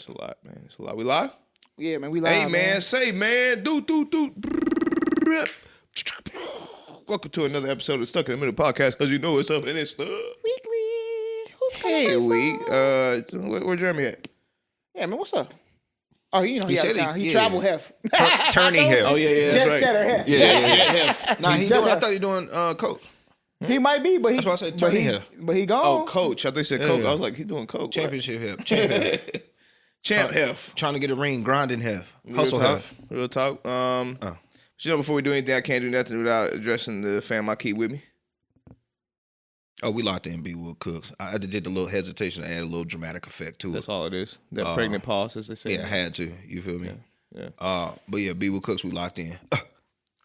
it's a lot, man. It's a lot. We live? Yeah, man, we live. Hey, man, say, man, do. Welcome to another episode of Stuck in the Middle podcast, because you know it's up and it's stuck. Weekly. Who's Hey, where Jeremy at? Yeah, man, what's up? Oh, you know, he out of town. He yeah. travel hef. Turning hef. Oh, yeah, Jet that's right. setter hef. Yeah. Nah, I thought he doing coach. He might be, but he. That's why I said turning hef. But he gone. Oh, coach. I thought you said coach. Yeah. I was like, he doing coach. Championship hef. Champ hef. Champ hef. Trying to get a ring, grinding hef. Real Hustle talk. hef. Real talk. But you know, before we do anything, I can't do nothing without addressing the fam I keep with me. Oh, we locked in B Wood Cooks. I did the little hesitation to add a little dramatic effect to it. That's all it is. That pregnant pause, as they say. Yeah, I had to. You feel me? Yeah. But yeah, B Wood Cooks, we locked in.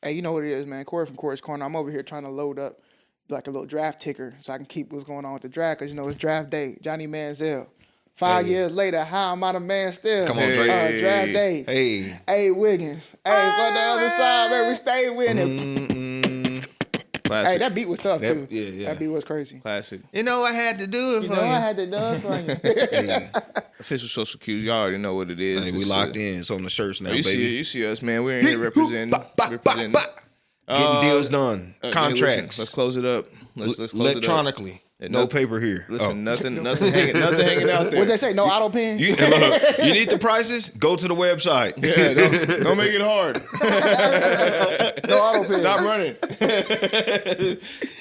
Hey, you know what it is, man. Cori from Cori's Corner. I'm over here trying to load up like a little draft ticker so I can keep what's going on with the draft, because, you know, it's draft day. Johnny Manziel. 5 years later, how am I the man still? Come on, Dre. Draft day. Hey, Wiggins. Hey, for the other side, man, we stay winning. Classic. Hey, that beat was tough, too. Yeah. That beat was crazy. Classic. you know I had to do it You for know, you. I had to do it for you. Hey, Official social cues. Y'all already know what it is. we It's, locked in. It's on the shirts now, You baby. you see us, man. We're in here representing. Getting deals done. Contracts. Let's close it up. Let's close Electronically. it up. No paper here. Listen, nothing hanging out there. What'd they say? No auto pen? You need the prices? Go to the website. Yeah, don't make it hard. No auto pen. Stop running.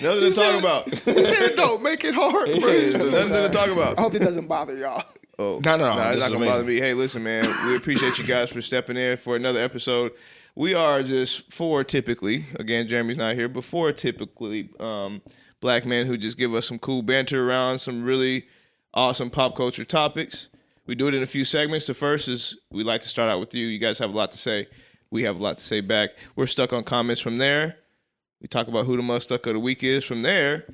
Nothing to talk about. He said, don't make it hard. Nothing to talk I about. hope this doesn't bother y'all. Oh, No, it's this not is gonna bother amazing. me. Hey, listen, man. We appreciate you guys for stepping in for another episode. We are just four typically. Again, Jeremy's not here, but four typically black men who just give us some cool banter around some really awesome pop culture topics. We do it in a few segments. The first is we like to start out with you. You guys have a lot to say. We have a lot to say back. We're stuck on comments from there. We talk about who the Mutha-Stucka of the week is. From there,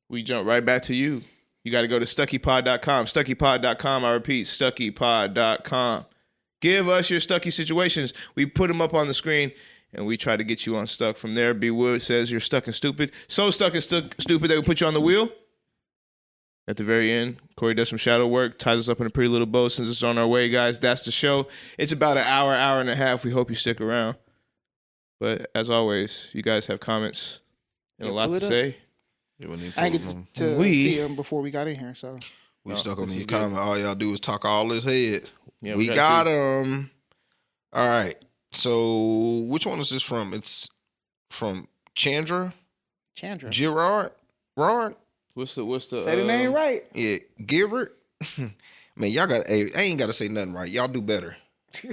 we jump right back to you. You got to go to StuckyPod.com. StuckyPod.com. I repeat, StuckyPod.com. Give us your Stucky situations. We put them up on the screen, and we try to get you unstuck. From there, B. Wood says you're stuck and stupid. So stuck and stupid that we put you on the wheel. At the very end, Cori does some shadow work, ties us up in a pretty little bow, since it's on our way, guys. That's the show. It's about an hour and a half. We hope you stick around. But as always, you guys have comments and a lot to say. I didn't get to see him before we got in here, so. We stuck on these comments. All y'all do is talk all this head. Yeah, we got him. All right. So which one is this from? It's from Chandra Gerard. What's the Say the name right. Yeah, Gilbert. Man, y'all got. I ain't got to say nothing right. Y'all do better.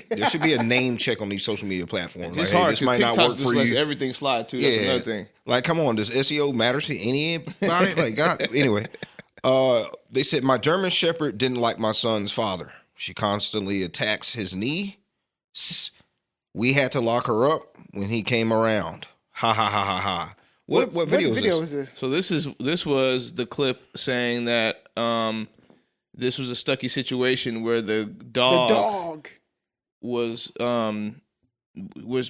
There should be a name check on these social media platforms. It's like, hard this because might TikTok not work just for lets you. everything slide too. That's another thing. Like, come on, does SEO matter to anybody? Like, God. Anyway, they said my German Shepherd didn't like my son's father. She constantly attacks his knee. We had to lock her up when he came around. Ha ha ha ha ha. What video is this? So this was the clip saying that this was a Stucky situation where the dog was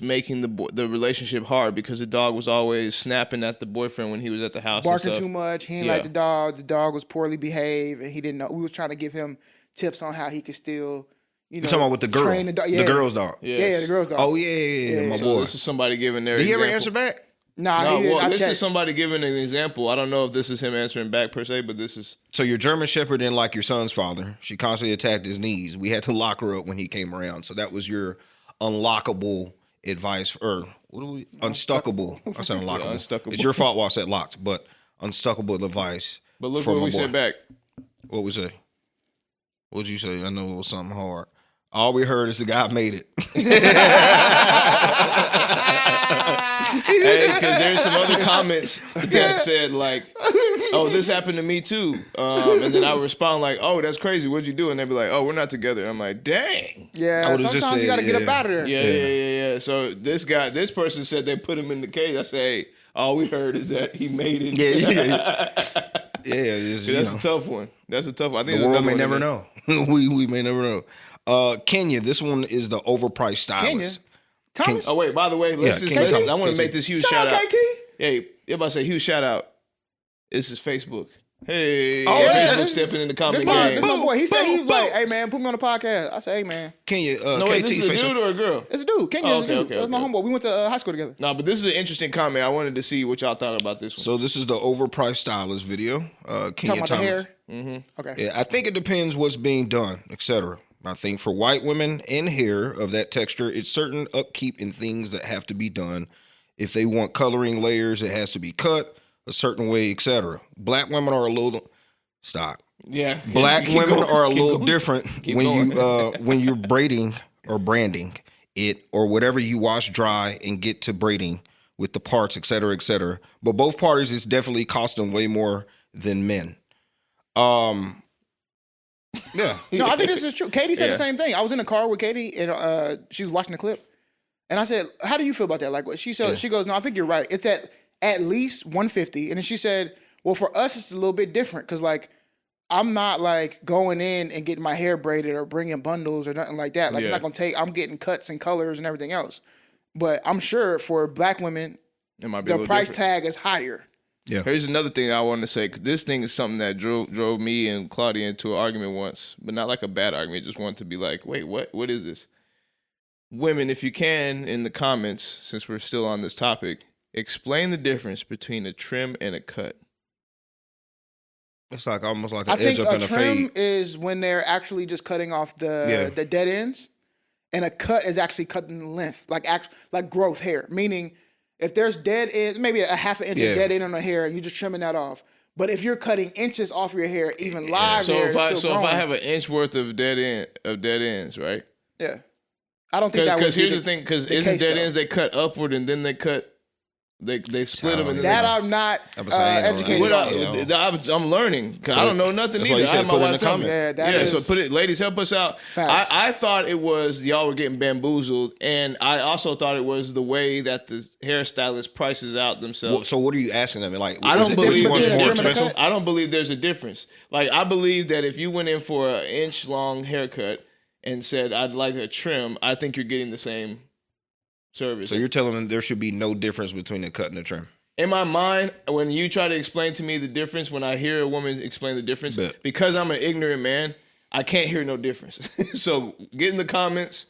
making the relationship hard, because the dog was always snapping at the boyfriend when he was at the house, barking and stuff. too much. He didn't like the dog. The dog was poorly behaved, and he didn't know. We was trying to give him tips on how he could still, you know, talking about with the girl, train the dog. The girl's dog. Yeah, the girl's dog. Oh yeah, my So boy. this is somebody giving their Did he example. ever answer back? Nah, he didn't. This is somebody giving an example. I don't know if this is him answering back per se, but this is. So your German Shepherd didn't like your son's father. She constantly attacked his knees. We had to lock her up when he came around. So that was your unlockable advice, or what do we? Unstuckable. I said unlockable. Yeah, unstuckable. It's your fault why I said locked, but unstuckable advice. But look from what my we boy. said back. What we say? What'd you say? I know it was something hard. All we heard is the guy made it. Hey, because there's some other comments that said like, "Oh, this happened to me too," and then I would respond like, "Oh, that's crazy. What'd you do?" And they'd be like, "Oh, we're not together." I'm like, "Dang." Yeah, I would've just sometimes you said, got to get up out of there. Yeah. So this person said they put him in the cage. I say, "Hey, all we heard is that he made it." Yeah. That's a tough one. That's a tough one. I think The world may another never one know. we may never know. Kenya, this one is the overpriced stylist. Kenya? Thomas? Oh wait, by the way, I want to make this huge shout out. KT? Hey, everybody say huge shout out. This is Facebook. Hey, Oh, Facebook this- stepping in the comment This game. my boy. He said he was Boom, like, boom. "Hey man, put me on the podcast." I said, "Hey man, Can you, No, wait, KT this is a face dude or a girl? it's a dude. Kenya Oh, is a dude. okay, That's my okay. homeboy. We went to high school together." No, but this is an interesting comment. I wanted to see what y'all thought about this one. So this is the overpriced stylist video. Talking Kenya about the Thomas. hair. Mm-hmm. Okay. Yeah, I think it depends what's being done, etc. I think for white women in hair of that texture, it's certain upkeep and things that have to be done. If they want coloring layers, it has to be cut a certain way, etc. Black women are a little stop. Yeah, Black Keep women going. are a Keep little going. different Keep when you're braiding or branding it or whatever you wash dry and get to braiding with the parts, etc., etc. But both parties is definitely costing way more than men. Yeah. No, I think this is true. Katie said Yeah. the same thing. I was in the car with Katie and she was watching the clip, and I said, "How do you feel about that?" Like what she said, she goes, "No, I think you're right. It's at least 150." And then she said, "Well, for us, it's a little bit different because like I'm not like going in and getting my hair braided or bringing bundles or nothing like that. Like it's Yeah. not gonna take. I'm getting cuts and colors and everything else. But I'm sure for black women, It might be a the little price different. tag is higher." Here's another thing I wanted to say. 'Cause this thing is something that drove me and Claudia into an argument once, but not like a bad argument. Just wanted to be like, wait, what is this? Women, if you can, in the comments, since we're still on this topic, explain the difference between a trim and a cut. It's like almost like I an edge think up a in a trim fade. is when they're actually just cutting off the dead ends, and a cut is actually cutting the length, like growth hair. Meaning, if there's dead ends, maybe a half an inch of dead end on the hair, and you're just trimming that off. But if you're cutting inches off your hair, even live So hair, if it's still if I growing. have an inch worth of dead ends, right? Yeah, I don't think that would Because be here's the thing, because the isn't case, dead though. ends they cut upward and then they cut. They split them and then That they, I'm not I was saying, educated What on. I'm learning. 'Cause I don't know nothing That's why either. you I said had my put it in wife the tell me. comments. Yeah, that So is- put it, ladies, help us out. Facts. I thought it was y'all were getting bamboozled, and I also thought it was the way that the hairstylist prices out themselves. Well, so what are you asking them? Like, I is don't it believe which one's between a more trim and a expensive? cut? I don't believe there's a difference. Like I believe that if you went in for an inch long haircut and said I'd like a trim, I think you're getting the same service. So you're telling them there should be no difference between the cut and the trim. In my mind, when you try to explain to me the difference, when I hear a woman explain the difference, Bet. because I'm an ignorant man, I can't hear no difference. So get in the comments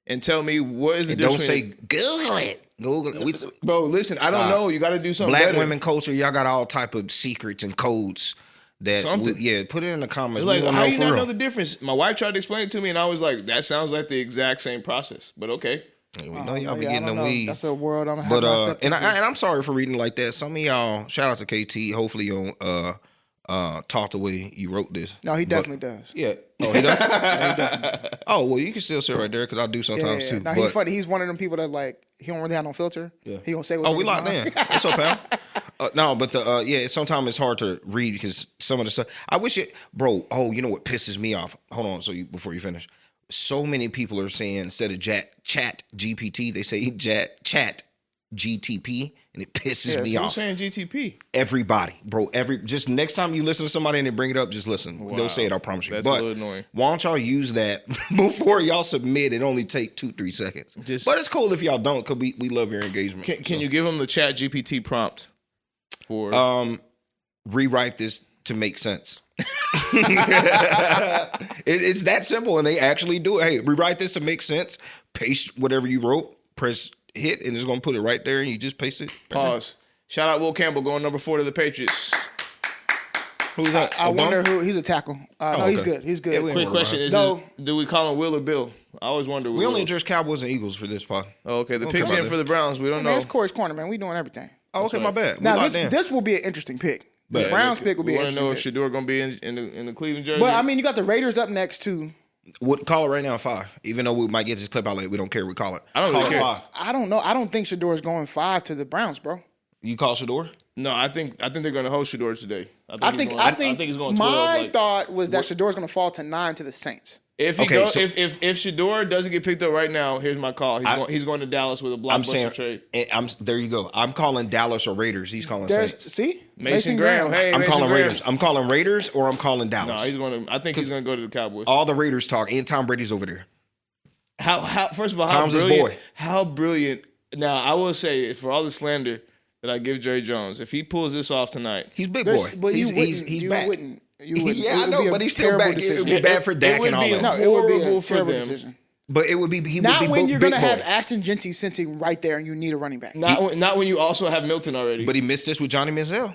and tell me what is the And don't difference. say Google it. Google it. Bro, listen, I don't Stop. know. You got to do something Black better. women culture, y'all got all type of secrets and codes that Something. put it in the comments. It's like, We wanna how know you for not real. know the difference? My wife tried to explain it to me, and I was like, that sounds like the exact same process. But okay. We know y'all be Yeah, I getting don't them know. weed. That's a world I'm But not stepped and into. I'm sorry for reading like that. Some of y'all, shout out to KT. Hopefully you don't talk the way you wrote this. No, he But- definitely does. Yeah. Oh, he does. Oh well, you can still sit right there because I do sometimes too. No, but, he's funny. He's one of them people that like he don't really have no filter. Yeah. He gonna say what's Oh, on we his locked mind. in. What's up, pal? No, but sometimes it's hard to read because some of the stuff. I wish it, bro. Oh, you know what pisses me off? Hold on, before you finish. So many people are saying instead of chat GPT, they say chat GTP, and it pisses me So I'm off. saying GTP. Everybody, bro. Just next time you listen to somebody and they bring it up, just listen. Wow. They'll say it. I promise you. That's But a little annoying. why don't y'all use that before y'all submit? It only take 2-3 seconds. But it's cool if y'all don't, because we love your engagement. Can you give them the chat GPT prompt for Rewrite this to make sense? It's that simple, and they actually do it. Hey, rewrite this to make sense. Paste whatever you wrote. Press hit, and it's gonna put it right there, and you just paste it. pause? Shout out Will Campbell going number 4 to the Patriots. Who's that? I A bum? wonder who he's a tackle. No, he's okay. good. He's good. Yeah, we Quick ain't question: worried Is No. do we call him Will or Bill? I always wonder. We only address Cowboys and Eagles for this pod. Oh, okay, the Okay, picks my in bad. for the Browns. We don't Man, know. it's Corey's corner, man. We doing everything. Oh, okay, right. my bad. We Now locked in. this will be an interesting pick. The Yeah, Browns pick will be we an want to know if interesting. Shedeur gonna be in the Cleveland jersey. But I mean, you got the Raiders up next too. What call it right now? 5. Even though we might get this clip out late, we don't care. We call it. I don't call really it care. 5. I don't know. I don't think Shedeur is going 5 to the Browns, bro. You call Shedeur? no, I think they're gonna host Shedeur today. I think he's going 12. my like, thought was that Shedeur is going to fall to 9 to the Saints. if he Okay, goes, so- if Shedeur doesn't get picked up right now, here's my call. He's going to Dallas with a I'm blockbuster saying. trade. There you go. I'm calling Dallas or Raiders. He's calling Saints. See Mason Graham. Hey, I'm Mason calling Graham. Raiders. I'm calling Raiders or I'm calling No, Dallas. he's going to. I think he's going to go to the Cowboys. All the Raiders talk. And Tom Brady's over there. How first of all, how Tom's his brilliant? boy. How brilliant? Now I will say, for all the slander, that I give Jerry Jones. If he pulls this off tonight, he's big boy. But He's you back. wouldn't. You wouldn't. Yeah, I It would know, be a but he's still terrible back. It decision. would be bad for Dak would and all be that. No, it would be horrible a for terrible them. decision. But it would be he Not would be when you're big going to boy. have Ashton Genty sitting right there and you need a running back. not when you also have Milton already. But he missed this with Johnny Manziel.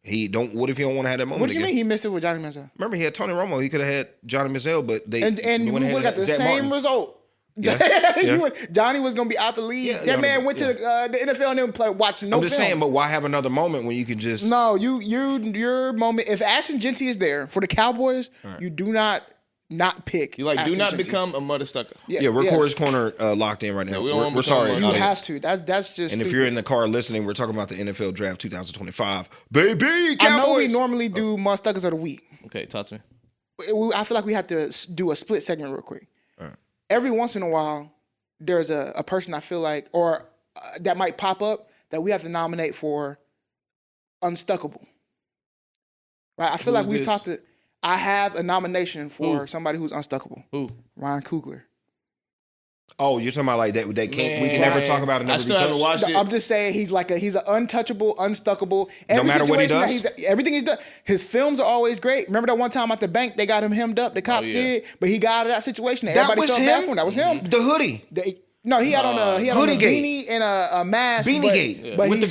He don't. What if he don't want to have that moment What do you again? mean he missed it with Johnny Manziel? Remember, he had Tony Romo. He could have had Johnny Manziel, but they And we went ahead would have got the Zach same Martin. result. Yeah. You Johnny was going to be out the league. Yeah, that Johnny- man went to the NFL and didn't play. Watch no I'm just film. saying, but why have another moment when you can just? No, your moment. If Ashton Genty is there for the Cowboys, you do not pick. You like do Ashton not Genty. become a Mutha-Stucka. Yeah, we're yes. Core's Corner locked in right now. we don't wanna We're become sorry. one. You audience. have to. That's just. And if stupid. you're in the car listening, we're talking about the NFL Draft 2025. Baby, Cowboys. I know we normally do Mutha-Stuckas of the week. Okay, talk to me. I feel like we have to do a split segment real quick. Every once in a while, there's a person I feel like, or that might pop up that we have to nominate for Unstuckable. Right? I feel like Who's we've this? talked to. I have a nomination for Who? somebody who's unstuckable. Who? Ryan Coogler. Oh, you're talking about like that? They can't. We can Man, never talk about it. I Never still be haven't touched. watched it. I'm just saying he's an untouchable, unstuckable. No matter what he situation does? everything he's done. His films are always great. Remember that one time at the bank they got him hemmed up. The cops yeah. did, but he got out of that situation. That Everybody was felt bad him. for him. That was him. The hoodie. No, he had on a Hoodie gate. beanie and a mask. Beanie but, gate, but with he the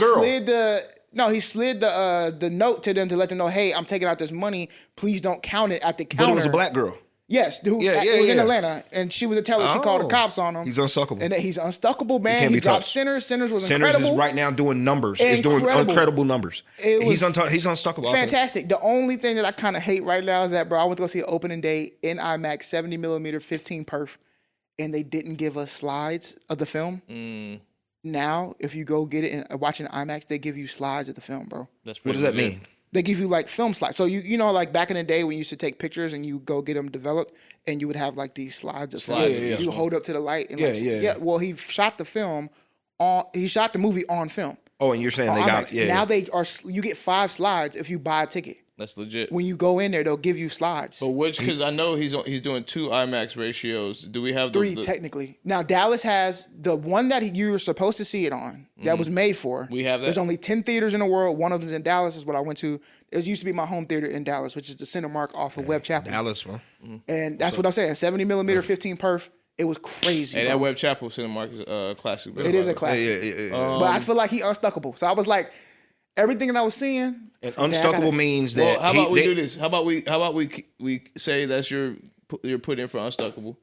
girl. he slid the note to them to let them know, hey, I'm taking out this money. Please don't count it at the counter. But it was a black girl. Yes, it was in Atlanta, and she was a teller. She called the cops on him. He's unstuckable. And he's unstuckable, man. can't He be dropped touched. Sinners. Sinners was Sinners incredible. is right now doing numbers. He's doing Incredible. incredible numbers. It He's was unstuckable. Fantastic. The only thing that I kind of hate right now is that, bro, I went to go see an opening day in IMAX, 70 millimeter, 15 perf, and they didn't give us slides of the film. Now, if you go get it and watch it in IMAX, they give you slides of the film, bro. That's What pretty does that legit. mean? They give you like film slides. So you know, like back in the day when you used to take pictures and you go get them developed, and you would have like these slides of film. Yeah. You hold up to the light and Yeah. Well, he shot the film on. He shot the movie on film. Oh, and you're saying they on got IMAX. Now they are. You get 5 slides if you buy a ticket. That's legit. When you go in there, they'll give you slides. But which? Because I know he's doing 2 IMAX ratios. Do we have 3 the technically. Now Dallas has the one that you were supposed to see it on that was made for. We have that? There's only 10 theaters in the world. One of them is in Dallas. Is what I went to. It used to be my home theater in Dallas, which is the Cinemark off of Webb Chapel. Dallas, man. And that's what I'm saying. 70 millimeter, 15 perf. It was crazy. Hey, bro. that Webb Chapel Cinemark is a classic. It is a classic. Yeah. But I feel like he unstuckable. So I was like, everything that I was seeing. And man, I unstuckable gotta- means Well, that how about we do this? How about we say that's your put in for Unstuckable?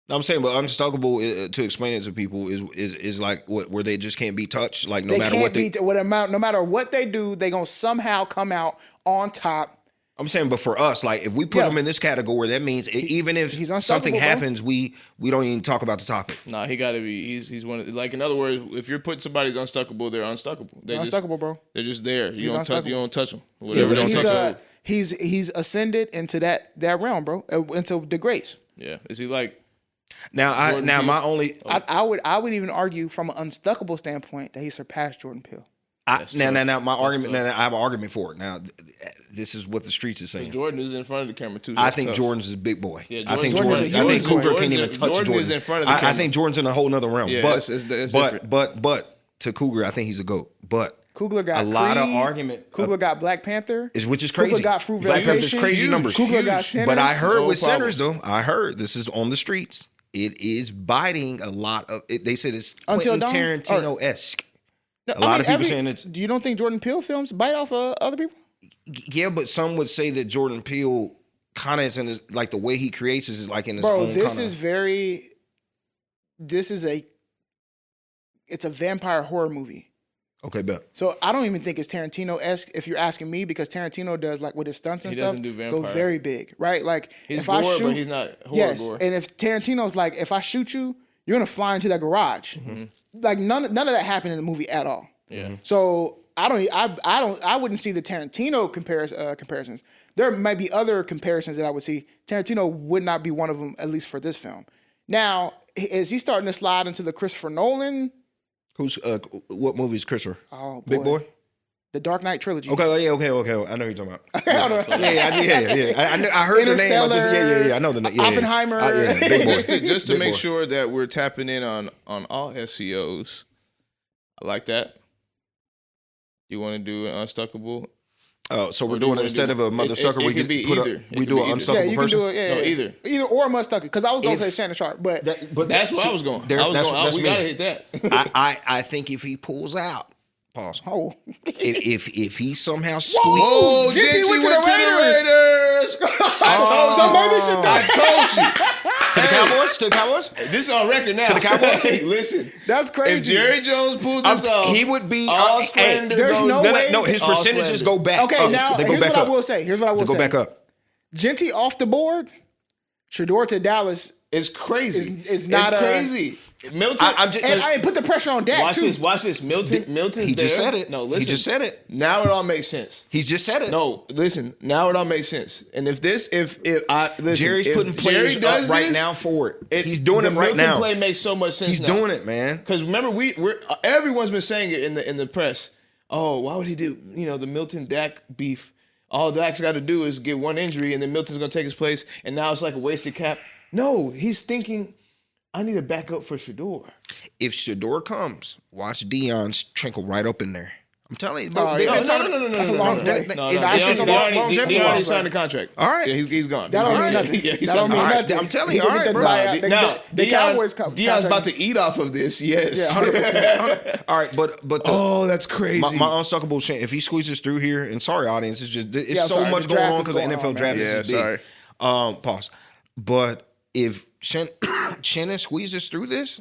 I'm saying, but unstuckable to explain it to people is like what where they just can't be touched. Like no They matter can't what they. no matter what they do, they gonna somehow come out on top. I'm saying, but for us, like if we put him in this category, that means even if he's unstoppable, something bro. happens, we don't even talk about the topic. Nah, he got to be. He's one. Like in other words, if you're putting somebody's unstuckable, they're unstuckable. They're Unstuckable, bro. They're just there. You He's don't touch. unstuckable. You don't touch them. Whatever. He's ascended into that realm, bro, into the grace. Yeah. Is he like? Now, Jordan Peele? my only I would even argue from an unstuckable standpoint that he surpassed Jordan Peele. now my argument. Now I have an argument for it. Now, this is what the streets is saying. Jordan is in front of the camera too. So I that's think tough. Jordan's a big boy. Yeah, I think Jordan's Jordan. a I think huge boy. Coogler can't even touch Jordan Jordan. is in front of the I camera. think Jordan's in a whole nother realm. Yeah, but it's different. but to Coogler, I think he's a GOAT. But Coogler got a lot of Creed. argument. Coogler got Black Panther. Which is crazy. Coogler got Fruitvale Black Panther's Station. crazy Huge. numbers. Coogler got Sinners. But I heard No with problems. Sinners though, I heard this is on the streets. It is biting a lot of. They said it's Until Quentin Dawn? Tarantino esque. No, A lot of people saying it's. Do you don't think Jordan Peele films bite off of other people? Yeah, but some would say that Jordan Peele kind of is in his, like the way he creates is like in his Bro, own this kinda, is very. This is it's a vampire horror movie. okay, bet. So I don't even think it's Tarantino-esque if you're asking me, because Tarantino does like with his stunts and He stuff doesn't do go vampire. very big, right? Like He's if gore, I shoot, but he's not horror yes, gore. and if Tarantino's like, if I shoot you, you're gonna fly into that garage. Like none of that happened in the movie at all. Yeah. So I wouldn't see the Tarantino comparisons. There might be other comparisons that I would see. Tarantino would not be one of them, at least for this film. Now, is he starting to slide into the Christopher Nolan? Who's what movie is Christopher? Oh, boy. Big Boy. The Dark Knight trilogy. Okay, okay. I know who you're talking about. I don't know. I heard the name. Interstellar, I know the name. Yeah, Oppenheimer. Yeah, Big Boy. Just to Big make boy. sure that we're tapping in on all SEOs. I like that. You want to do an unstuckable? So we're Or do you doing wanna instead do- of a Mutha-Stucka, it we could could be put either. we It do could an be either. Yeah, unstuckable you can person. do it. Yeah, No, yeah. either. Either or Mutha-Stucka. Because I was gonna If- say Shannon Sharpe, but But That's where I was going. there- that's we me. gotta hit that. I think if he pulls out, pause. oh, If he somehow squeezes, Oh, Jinty Jinty went to went the to the Raiders. so maybe she I told you. to the Cowboys, to the Cowboys, This is on record now. To the Cowboys? Hey, listen. that's If crazy. Jerry Jones pulled this off, he would be all hey, slander there's goes- no way- no, his all percentages slander. go back. Okay, up. now they go here's back what up. I will say. Here's what I will They say. go back up. Jinty off the board. Shedeur to Dallas. It's crazy. It's not it's a- crazy. Milton. I'm just- And I put the pressure on Dak watch too. this. Watch this. Milton's He just there. said it. No, He listen. just said it. Now it all makes sense. He just said it. No, listen. Now it all makes sense. And if I listen, Jerry's if putting players Jerry does up right this, now for it. He's doing the it right Milton now. play makes so much sense. He's now. doing it, man. Because remember, we're everyone's been saying it in the press. Oh, why would he do the Milton Dak beef? All Dak's got to do is get one injury, and then Milton's gonna take his place, and now it's like a wasted cap. No, he's thinking, I need a backup for Shedeur. If Shedeur comes, watch Dion's trickle right up in there. I'm telling you, bro. Oh, they've yeah. been talking- That's a long play. That- No, It's- no, I think he a long already longevity. signed a contract. All right. Yeah, he's gone. That don't He's mean gone. nothing. Yeah, he's That don't mean signed. All right, nothing. I'm telling He you, gonna all get right, that bro. buyout. Now, The Cowboys Dion's about to eat off of this. Yes. Yeah, 100%. All right, but the, Oh, that's crazy. my unsuckable chance. If he squeezes through here, and sorry, audience, it's just it's Yeah, I'm so sorry, much the going draft on is because the going NFL on, draft man. is big. Yeah, sorry. Pause. But if Shannon squeezes through this,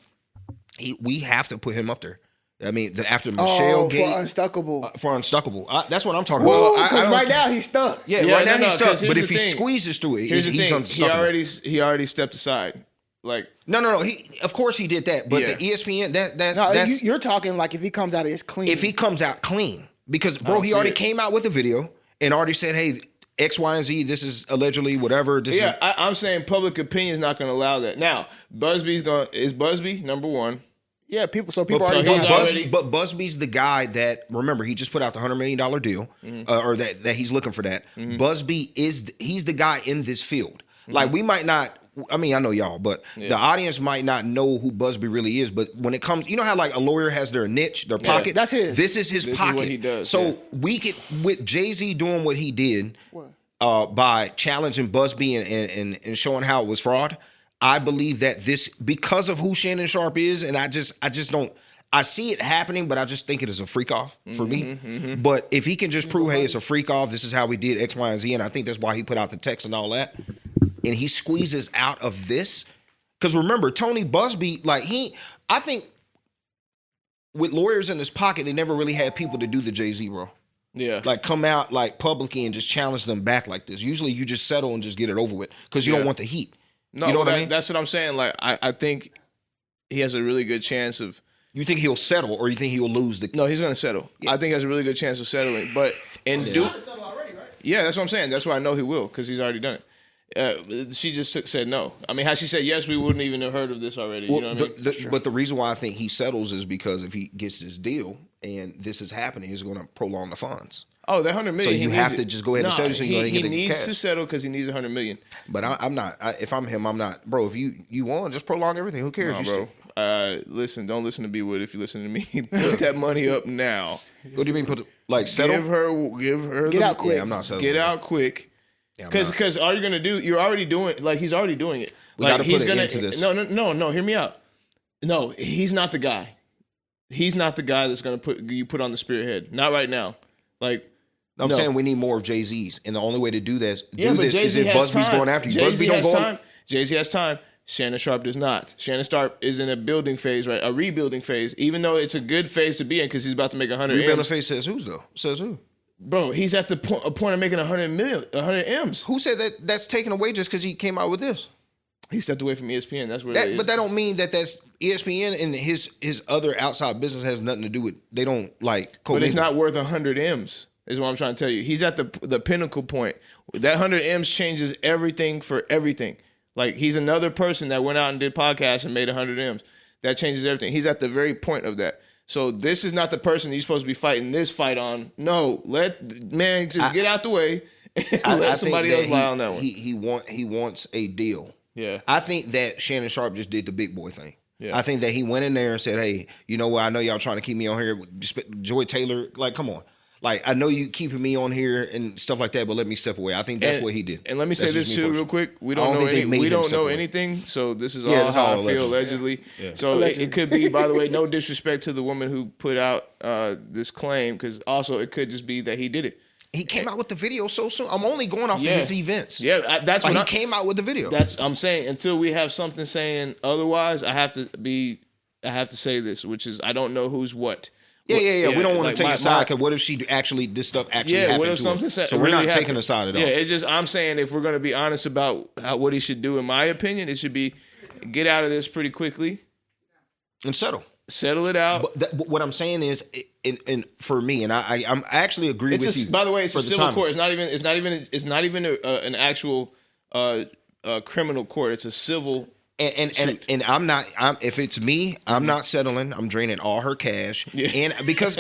we have to put him up there. I mean, after Michelle for Gate Unstuckable. for Unstuckable, that's what I'm talking Well, about. Because I right don't- now he's stuck. Yeah, Yeah, right now no, he's 'cause stuck. But here's if the he thing. squeezes through it, Here's the he's thing. unstuckable. He already stepped aside. Like No. He of course he did that. But Yeah. the ESPN that's No, that's you're talking like if he comes out of his clean. if he comes out clean, because bro, don't he see already it. came out with a video and already said, hey, X, Y, and Z, this is allegedly whatever. This yeah, is I'm saying public opinion is not going to allow that. Now, is Busby number one? yeah, people but, already he's bought already- but Busby's the guy that, remember, he just put out the $100 million deal, or that he's looking for that. Busby he's the guy in this field. Like we might not. I mean, I know y'all, but the audience might not know who Busby really is. But when it comes, you know how like a lawyer has their niche, their pocket. that's his. This is his This is pocket. what he does, So yeah. we could, with Jay-Z doing what he did, by challenging Busby and showing how it was fraud. I believe that this, because of who Shannon Sharpe is, and I just don't. I see it happening, but I just think it is a freak off for me. But if he can just prove, hey, it's a freak off, this is how we did X, Y, and Z, and I think that's why he put out the text and all that. And he squeezes out of this. Because remember, Tony Busby, I think with lawyers in his pocket, they never really had people to do the Jay-Z role. Yeah. Like come out like publicly and just challenge them back like this. Usually you just settle and just get it over with because you don't want the heat. No, you know well, what I mean? that's what I'm saying. Like I think he has a really good chance of. You think he'll settle or you think he'll lose the... No, he's going to settle. I think he has a really good chance of settling. But yeah, that's what I'm saying. That's why I know he will because he's already done it. She just said no. I mean, had she said yes, we wouldn't even have heard of this already. Well, you know what I mean? but the reason why I think he settles is because if he gets this deal and this is happening, he's going to prolong the funds. Oh, that $100 million. So you he have needs to just go ahead and settle so you he get the needs cash. to settle because he needs $100 million. But I'm not. If I'm him, I'm not. Bro, if you want, just prolong everything. Who cares? No, You bro. Listen, don't listen to B Wood if you listen to me. Put that money up now. What do you mean? Settle? Give her. Get out quick. Yeah, I'm not settling. Get out quick. Yeah, I'm not. Because all you're gonna do, you're already doing. Like he's already doing it. We Like gotta he's put an gonna end to this. No. Hear me out. No, he's not the guy. He's not the guy that's gonna put on the spearhead. Not right now. Like. I'm No. saying we need more of Jay-Z's, and the only way to do this is Jay-Z if has Busby's time. going after you. Jay-Z Busby don't has go. time. Jay-Z has time. Shannon Sharpe does not. Shannon Sharpe is in a building phase, right? A rebuilding phase, even though it's a good phase to be in because he's about to make 100 Rebuilding M's. face says who's though? Says who? Bro, he's at the point of making 100 M's. Who said that? That's taken away just because he came out with this. He stepped away from ESPN. That's where. But that don't mean that's ESPN and his other outside business has nothing to do with. They don't like. But it's not worth 100 M's. Is what I'm trying to tell you. He's at the pinnacle point. That 100 M's changes everything for everything. Like he's another person that went out and did podcasts and made 100 M's. That changes everything. He's at the very point of that. So this is not the person you're supposed to be fighting this fight on. No, let get out the way and let somebody else lie on that one. He wants a deal. Yeah. I think that Shannon Sharpe just did the big boy thing. Yeah. I think that he went in there and said, "Hey, you know what? I know y'all trying to keep me on here. Joy Taylor, like, come on. Like, I know you keeping me on here and stuff like that, but let me step away. I think that's what he did. And let me say That's this just me too, personally. real quick. We I don't don't know think they any, made we him don't step know away. anything. So this is Yeah, all that's how all I feel allegedly. allegedly. Yeah. So it could be, by the way, no disrespect to the woman who put out this claim, because also it could just be that he did it. He came out with the video so soon. I'm only going off of his events. Yeah, that's Like, what he came out with the video. That's I'm saying. Until we have something saying otherwise, I have to say this, which is I don't know who's what. Yeah. We don't want like to take my- a side, because what if this stuff actually happened what if to something her? So we're really not taking happened? a side at all. Yeah, it's just I'm saying if we're going to be honest about what he should do, in my opinion, it should be get out of this pretty quickly And settle. Settle it out. But what I'm saying is, and for me, and I actually agree with you. By the way, it's for a the civil timing. court. It's not even an actual criminal court. It's a civil. And I'm not. If it's me, I'm not settling. I'm draining all her cash, and because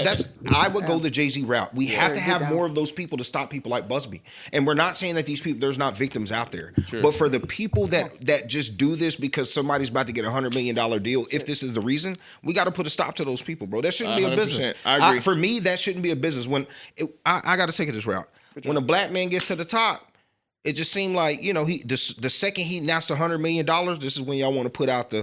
I would go the Jay-Z route. We have to have more of those people to stop people like Busby. And we're not saying that these people, there's not victims out there, but for the people that just do this because somebody's about to get $100 million deal, if this is the reason, we got to put a stop to those people, bro. That shouldn't be a business. I agree. For me, that shouldn't be a business. I got to take it this route. When a black man gets to the top, it just seemed like, the second he announced $100 million, this is when y'all want to put out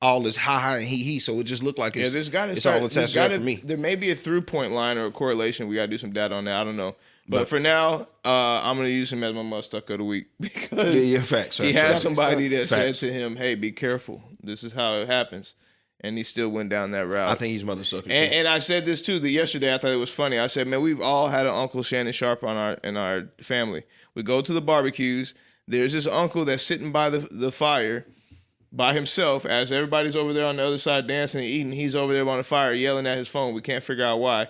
all this ha and he. So it just looked like it's all attached to that for me. There may be a through point line or a correlation. We got to do some data on that. I don't know. But for now, I'm going to use him as my Mutha-Stucka of the week because facts. he had somebody that said to him, hey, be careful. This is how it happens. And he still went down that route. I think he's Mutha-Stucka. And I said this too. Yesterday, I thought it was funny. I said, man, we've all had an Uncle Shannon Sharpe in our family. We go to the barbecues. There's this uncle that's sitting by the fire by himself as everybody's over there on the other side dancing and eating. He's over there on the fire yelling at his phone. We can't figure out why.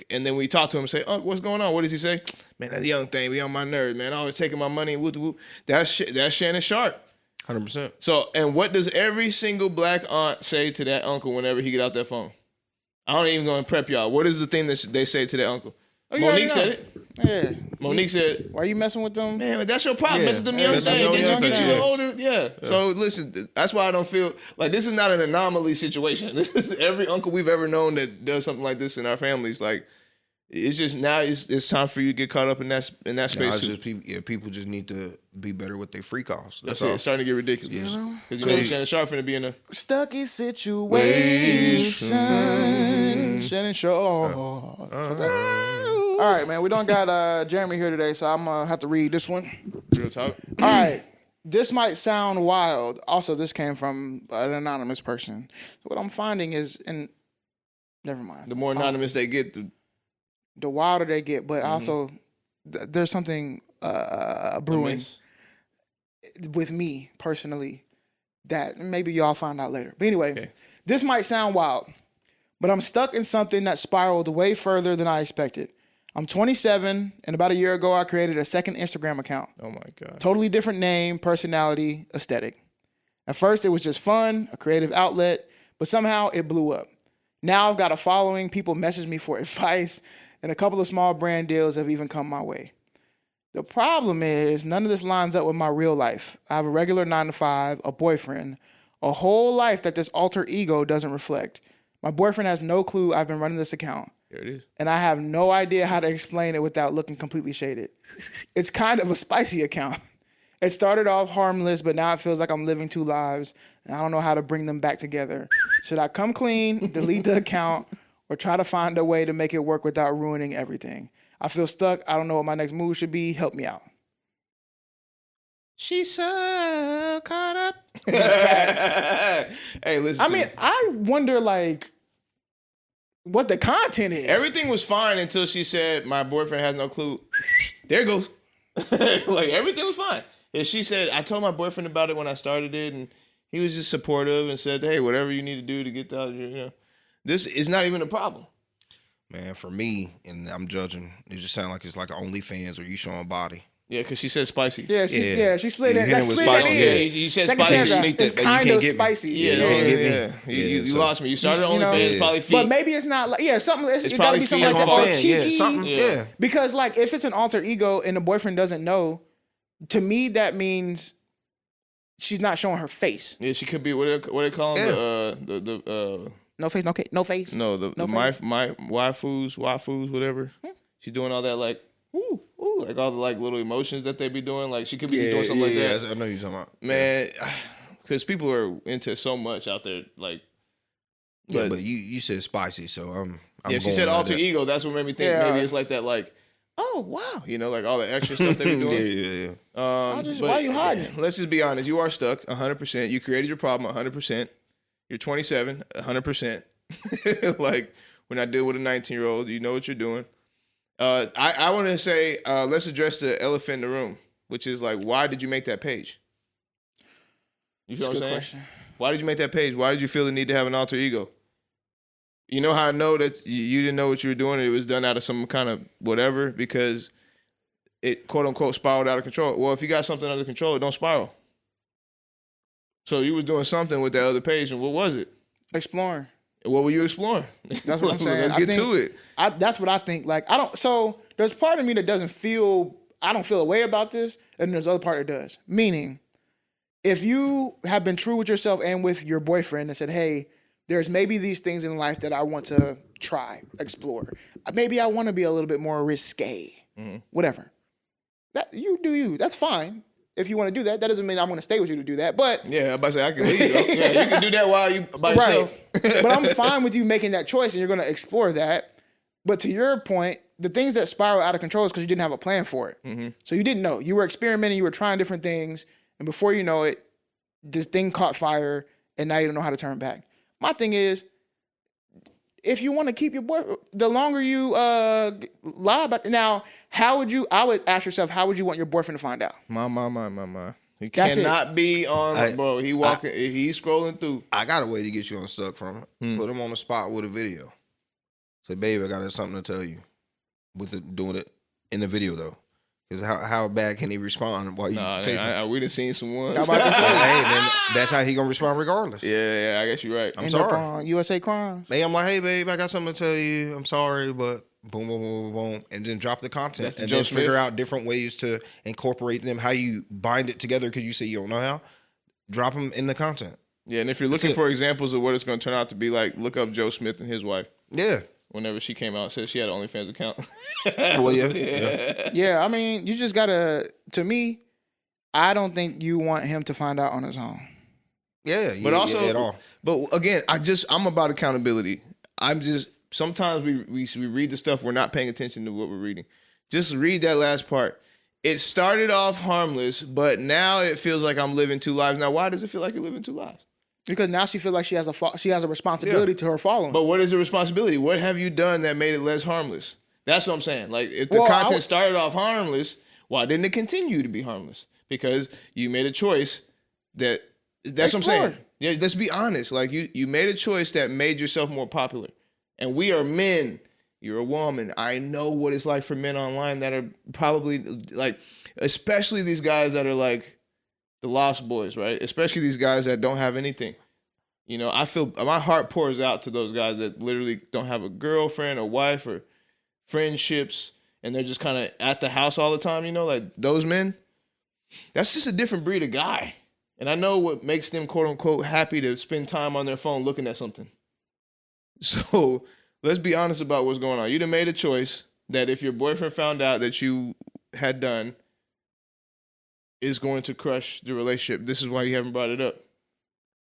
And then we talk to him and say, "Oh, what's going on?" What does he say? Man, that young thing be on my nerves, man. Always taking my money and whoop. That's Shannon Sharpe. 100%. So, and what does every single black aunt say to that uncle whenever he get out that phone? I don't even going to prep y'all. What is the thing that they say to that uncle? Oh, Monique said it. Yeah. Monique said, "Why are you messing with them?" man, that's your problem. Yeah. Messing with them young Messing with things. them They young get you things. older. Yeah. So listen, that's why I don't feel like this is not an anomaly situation. This is every uncle we've ever known that does something like this in our families. Like, it's just now it's time for you to get caught up in that space. No, it's just people just need to be better with their free calls. That's it. It's starting to get ridiculous. Because you know Shannon Sharpe finna be in a Stucky situation. Shannon Sharpe. All right, man. We don't got Jeremy here today, so I'm gonna have to read this one. real talk. All right. This might sound wild. Also, this came from an anonymous person. What I'm finding is, and never mind. The more anonymous they get, The wilder they get, but also there's something brewing with me personally that maybe y'all find out later. But anyway, This might sound wild, but I'm stuck in something that spiraled way further than I expected. I'm 27, and about a year ago, I created a second Instagram account. Oh my God. Totally different name, personality, aesthetic. At first, it was just fun, a creative outlet, but somehow it blew up. Now I've got a following, people message me for advice, and a couple of small brand deals have even come my way. The problem is none of this lines up with my real life. I have a regular 9-to-5, a boyfriend, a whole life that this alter ego doesn't reflect. My boyfriend has no clue I've been running this account. There it is. And I have no idea how to explain it without looking completely shaded. It's kind of a spicy account. It started off harmless, but now it feels like I'm living two lives, and I don't know how to bring them back together. Should I come clean, delete the account, or try to find a way to make it work without ruining everything? I feel stuck. I don't know what my next move should be. Help me out. She's so caught up. Hey, listen. I mean, I wonder, like, what the content is. Everything was fine until she said, my boyfriend has no clue. There it goes. Like, everything was fine. And she said, I told my boyfriend about it when I started it, and he was just supportive and said, hey, whatever you need to do to get that, this is not even a problem. Man, for me, and I'm judging, it just sounds like it's like OnlyFans or you showing body. Yeah, because she said spicy. Yeah, she slid You in. hit him with spicy. Yeah, you said Second spicy. paragraph, Sneaked it's it. but you kind can't of get me. spicy. Yeah, you lost me. You started You know, OnlyFans, yeah. probably feet. But maybe it's not like, something. It gotta probably be something feet. like That's that. what Or I'm saying. cheeky. Yeah, something. Yeah. Because, like, if it's an alter ego and the boyfriend doesn't know, to me that means she's not showing her face. Yeah, she could be, what do they call them? No face, no face. No, my waifus, whatever. She's doing all that like, ooh, like all the like little emotions that they be doing. Like she could be doing something like that. I know you're talking about. Man, because people are into so much out there. Like, but you said spicy, so I'm she said alter that. ego. That's what made me think maybe it's like that. Like, oh wow, like all the extra stuff they be doing. Why are you hiding it? Let's just be honest. You are stuck 100%. You created your problem 100%. You're 27, 100%. Like when I deal with a 19-year-old, you know what you're doing. I want to say, let's address the elephant in the room, which is like, why did you make that page? You feel what I'm saying? Question. Why did you make that page? Why did you feel the need to have an alter ego? You know how I know that you didn't know what you were doing? It was done out of some kind of whatever because it, quote unquote, spiraled out of control. Well, if you got something under control, it don't spiral. So you was doing something with that other page, and what was it? Exploring. What were you exploring? That's what I'm saying. Let's get to it. That's what I think. Like, so there's part of me that I don't feel a way about this, and there's other part that does. Meaning, if you have been true with yourself and with your boyfriend and said, hey, there's maybe these things in life that I want to try, explore. Maybe I want to be a little bit more risque. Whatever. That you do you. That's fine. If you want to do that, that doesn't mean I'm going to stay with you to do that. But yeah, I'm about to say I can leave. Yeah, you can do that while you by yourself. But I'm fine with you making that choice, and you're going to explore that. But to your point, the things that spiral out of control is because you didn't have a plan for it. So you didn't know. You were experimenting. You were trying different things, and before you know it, this thing caught fire, and now you don't know how to turn back. My thing is, if you want to keep your boy, the longer you lie about now, I would ask yourself, how would you want your boyfriend to find out? My. He cannot be on, bro. He's scrolling through. I got a way to get you unstuck from it. Put him on the spot with a video. Say, babe, I got something to tell you. Doing it in the video, though. Because how bad can he respond while you we done seen some ones. How about this? Hey, then that's how he gonna respond regardless. Yeah, I guess you're right. I'm sorry. On USA Crimes. Hey, I'm like, hey, babe, I got something to tell you. I'm sorry, but boom, boom, boom, boom, boom, and then drop the content and then figure out different ways to incorporate them. How you bind it together? Because you say you don't know how. Drop them in the content. Yeah, and if you're looking for examples of what it's going to turn out to be like, look up Joe Smith and his wife. Yeah. Whenever she came out, said she had an OnlyFans account. Well, yeah. Yeah, I mean, you just gotta. To me, I don't think you want him to find out on his own. Yeah, but also, at all. But again, I'm about accountability. Sometimes we read the stuff, we're not paying attention to what we're reading. Just read that last part. It started off harmless, but now it feels like I'm living two lives. Now, why does it feel like you're living two lives? Because now she feels like she has a responsibility to her following. But what is the responsibility? What have you done that made it less harmless? That's what I'm saying. Like, if the content started off harmless, why didn't it continue to be harmless? Because you made a choice that's what I'm saying. Yeah, let's be honest. Like, you made a choice that made yourself more popular. And we are men. You're a woman. I know what it's like for men online that are probably, like, especially these guys that are, like, the lost boys, right? Especially these guys that don't have anything. I feel my heart pours out to those guys that literally don't have a girlfriend or wife or friendships, and they're just kind of at the house all the time, like those men. That's just a different breed of guy. And I know what makes them, quote unquote, happy to spend time on their phone looking at something. So let's be honest about what's going on. You done made a choice that if your boyfriend found out that you had done, is going to crush the relationship. This is why you haven't brought it up.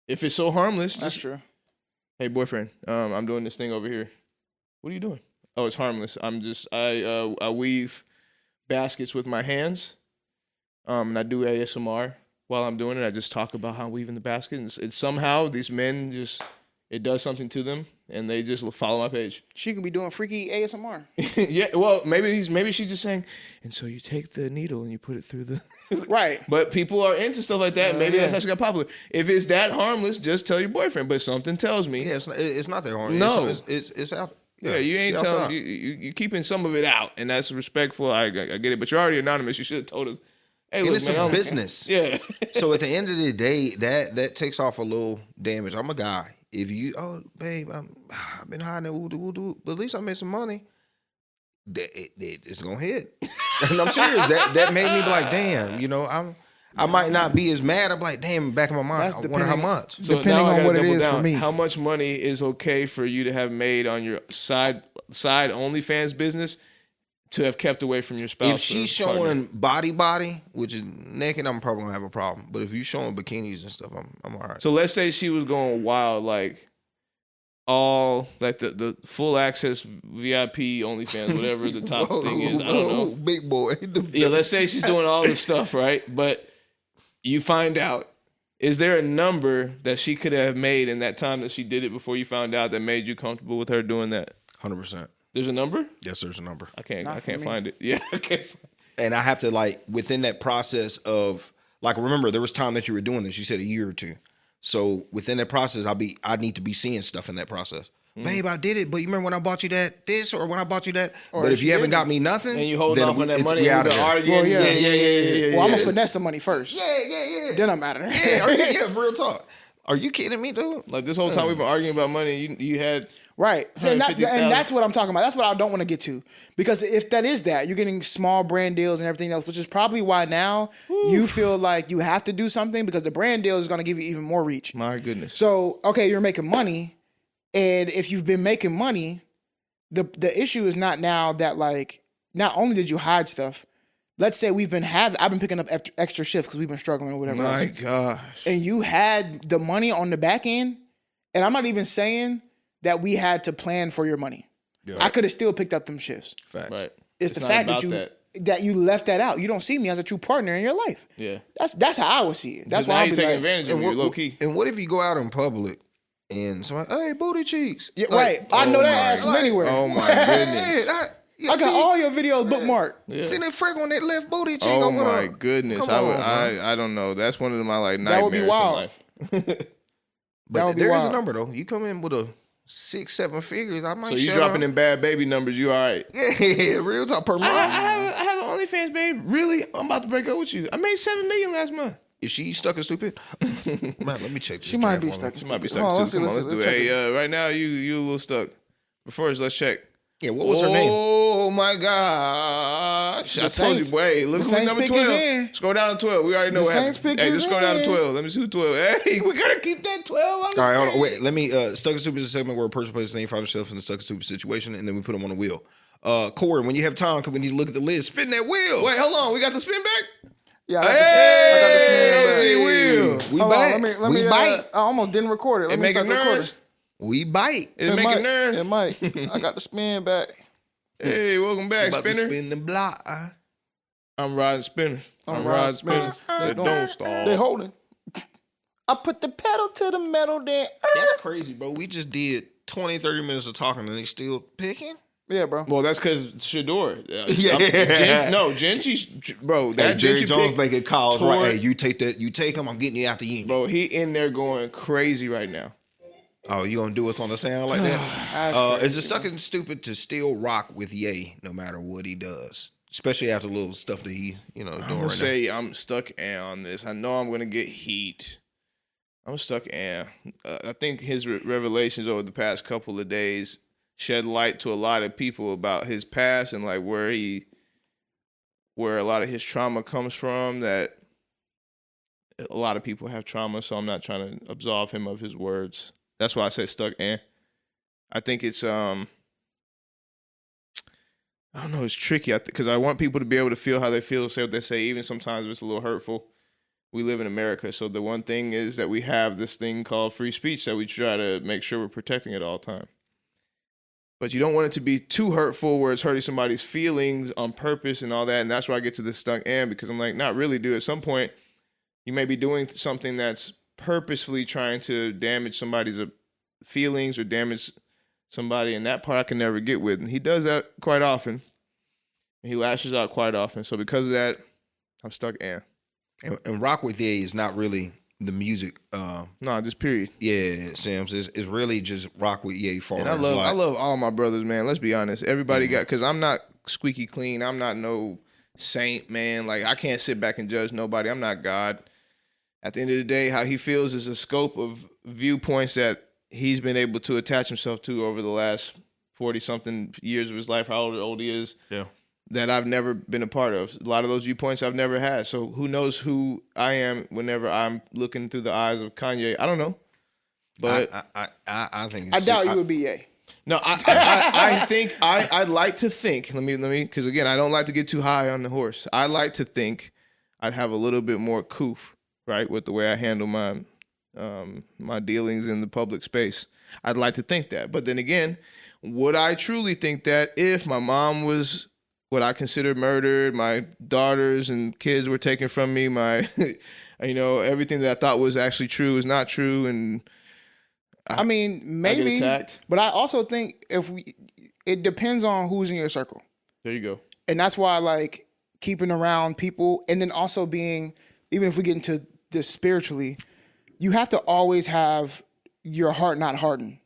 If it's so harmless, that's true. Hey, boyfriend, I'm doing this thing over here. What are you doing? Oh, it's harmless. I weave baskets with my hands. And I do ASMR while I'm doing it. I just talk about how I'm weaving the basket. And it's somehow these men it does something to them, and they just follow my page. She can be doing freaky ASMR. Yeah, well, maybe she's just saying, and so you take the needle and you put it through the... Right. But people are into stuff like that. Maybe that's how she got popular. If it's that harmless, just tell your boyfriend. But something tells me... Yeah, it's not that harmless. No. It's out. Yeah, you ain't telling... You're keeping some of it out, and that's respectful. I get it. But you're already anonymous. You should have told us, hey, look, it's a business. Yeah. So at the end of the day, that takes off a little damage. I'm a guy. If you, babe, I've been hiding it, but at least I made some money. It's gonna hit, and I'm serious. That made me be like, damn, I might not be as mad. I'm like, damn, back in my mind, I wonder how much. So depending on what it is for me, how much money is okay for you to have made on your side OnlyFans business to have kept away from your spouse. If she's showing body, which is naked, I'm probably gonna have a problem. But if you're showing bikinis and stuff, I'm all right. So let's say she was going wild, like all like the full access VIP OnlyFans, whatever the top thing is. I don't know. Big boy. Yeah, let's say she's doing all this stuff, right? But you find out, is there a number that she could have made in that time that she did it before you found out that made you comfortable with her doing that? 100%. There's a number? Yes, there's a number. I can't find it. Yeah, I can't. And I have to like within that process of like remember there was time that you were doing this. You said a year or two. So within that process, I need to be seeing stuff in that process. Babe, I did it, but you remember when I bought you this or when I bought you that? Or but if you haven't got me nothing, and you hold off on that money, we and out you of there. arguing. Well, yeah. Yeah. Well, I'm gonna finesse the money first. Yeah. Then I'm out of there. Yeah, real talk. Are you kidding me, dude? Like this whole time we've been arguing about money, you had Right. So and 150,000. that's what I'm talking about. That's what I don't want to get to. Because if that is that, you're getting small brand deals and everything else, which is probably why now you feel like you have to do something because the brand deal is going to give you even more reach. My goodness. So, okay, you're making money. And if you've been making money, the issue is not now that like, not only did you hide stuff, let's say I've been picking up extra shifts because we've been struggling or whatever My else. gosh. And you had the money on the back end. And I'm not even saying that we had to plan for your money. Yeah. I could have still picked up them shifts. Facts. Right. It's the not fact about that you left that out. You don't see me as a true partner in your life. Yeah. That's how I would see it. That's Now why you're I'm taking like, advantage of you, low key. And what if you go out in public and somebody, hey, booty cheeks? yeah, Like, right. I know that ass from like, anywhere. Oh my goodness. Yeah, I got all your videos bookmarked. Yeah. See that freckle on that left booty cheek? Oh over my there? goodness. Come on, I don't know. That's one of my like nightmares That would be wild. in life. That But would be there is a wild. number though. You come in with a 6-7 figures, I might So you shut dropping up. in bad baby numbers, you all right. Yeah, real talk per month. I have an OnlyFans, babe. Really? I'm about to break up with you. I made $7 million last month. Is she stuck and stupid? Man, let me check this. She might draft be on stuck. me. You might be Hold on, stuck too. Come on, let's do it. check Hey, right now you a little stuck. But first, let's check. Yeah, what was her name? Oh my gosh! The I told Saints- you, wait. Look the who's Saints number pick is 12. in. Scroll down to 12. We already know The what Saints happened. pick Hey, is just scroll down to in. 12. Let me see who 12. Hey, we gotta keep that 12 on the All right, hold on. screen. Wait, let me. Stuck and Stupid is a segment where a person plays the name, find themselves in a stuck and stupid situation, and then we put them on a wheel. Corey, when you have time, we need to look at the list. Spin that wheel. Wait, hold on. We got the spin back. Yeah, Hey, I got the spin Will. We Hold bite. on, let We me bite. I almost didn't record it. Let It me making start recording. nerves. We bite. It's It making might. nerves. It might. I got the spin back. Hey, welcome back, About to spinner. spin the block. I'm riding spinners. I'm I'm riding riding spinners. spinners. They don't stop. They holding. I put the pedal to the metal there. That's crazy, bro. We just did 20, 30 minutes of talking, and they still picking. Yeah, bro. Well, that's because Shedeur. Yeah. Genchi, bro. Hey, That Jerry Genchi Jones pick, making calls, toward- right? Hey, you take that. You take him. I'm getting you out the union. bro. He in there going crazy right now. Oh, you gonna do us on the sound like that? Is it stuck and stupid to still rock with Ye no matter what he does, especially after the little stuff that he, doing I'm right gonna say I'm stuck on this. I know I'm gonna get heat. I'm stuck in. I think his revelations over the past couple of days shed light to a lot of people about his past and like where a lot of his trauma comes from. That a lot of people have trauma, so I'm not trying to absolve him of his words. That's why I say stuck in. I think it's I don't know. It's tricky because I want people to be able to feel how they feel, say what they say, even sometimes if it's a little hurtful. We live in America, so the one thing is that we have this thing called free speech that we try to make sure we're protecting at all time. But you don't want it to be too hurtful where it's hurting somebody's feelings on purpose and all that. And that's why I get to this stuck in, because I'm like, not really, dude. At some point, you may be doing something that's purposefully trying to damage somebody's feelings or damage somebody, and that part I can never get with. And he does that quite often. And he lashes out quite often. So because of that, I'm stuck in. And rock with Ye is not really the music. No, just period. Yeah, Sam's is really just rock with Ye far. And I love all my brothers, man. Let's be honest. Everybody got, because I'm not squeaky clean. I'm not no saint, man. Like, I can't sit back and judge nobody. I'm not God. At the end of the day, how he feels is a scope of viewpoints that he's been able to attach himself to over the last 40-something years of his life, how old he is. Yeah. That I've never been a part of. A lot of those viewpoints I've never had. So who knows who I am whenever I'm looking through the eyes of Kanye? I don't know. But I think I doubt you would be Ye. No, I think I'd like to think. Let me, because again, I don't like to get too high on the horse. I like to think I'd have a little bit more coof, right, with the way I handle my my dealings in the public space. I'd like to think that, but then again, would I truly think that if my mom was what I consider murdered, my daughters and kids were taken from me, my, everything that I thought was actually true is not true, and I mean, maybe, but I also think it depends on who's in your circle. There you go. And that's why I like keeping around people, and then also being, even if we get into this spiritually, you have to always have your heart not hardened.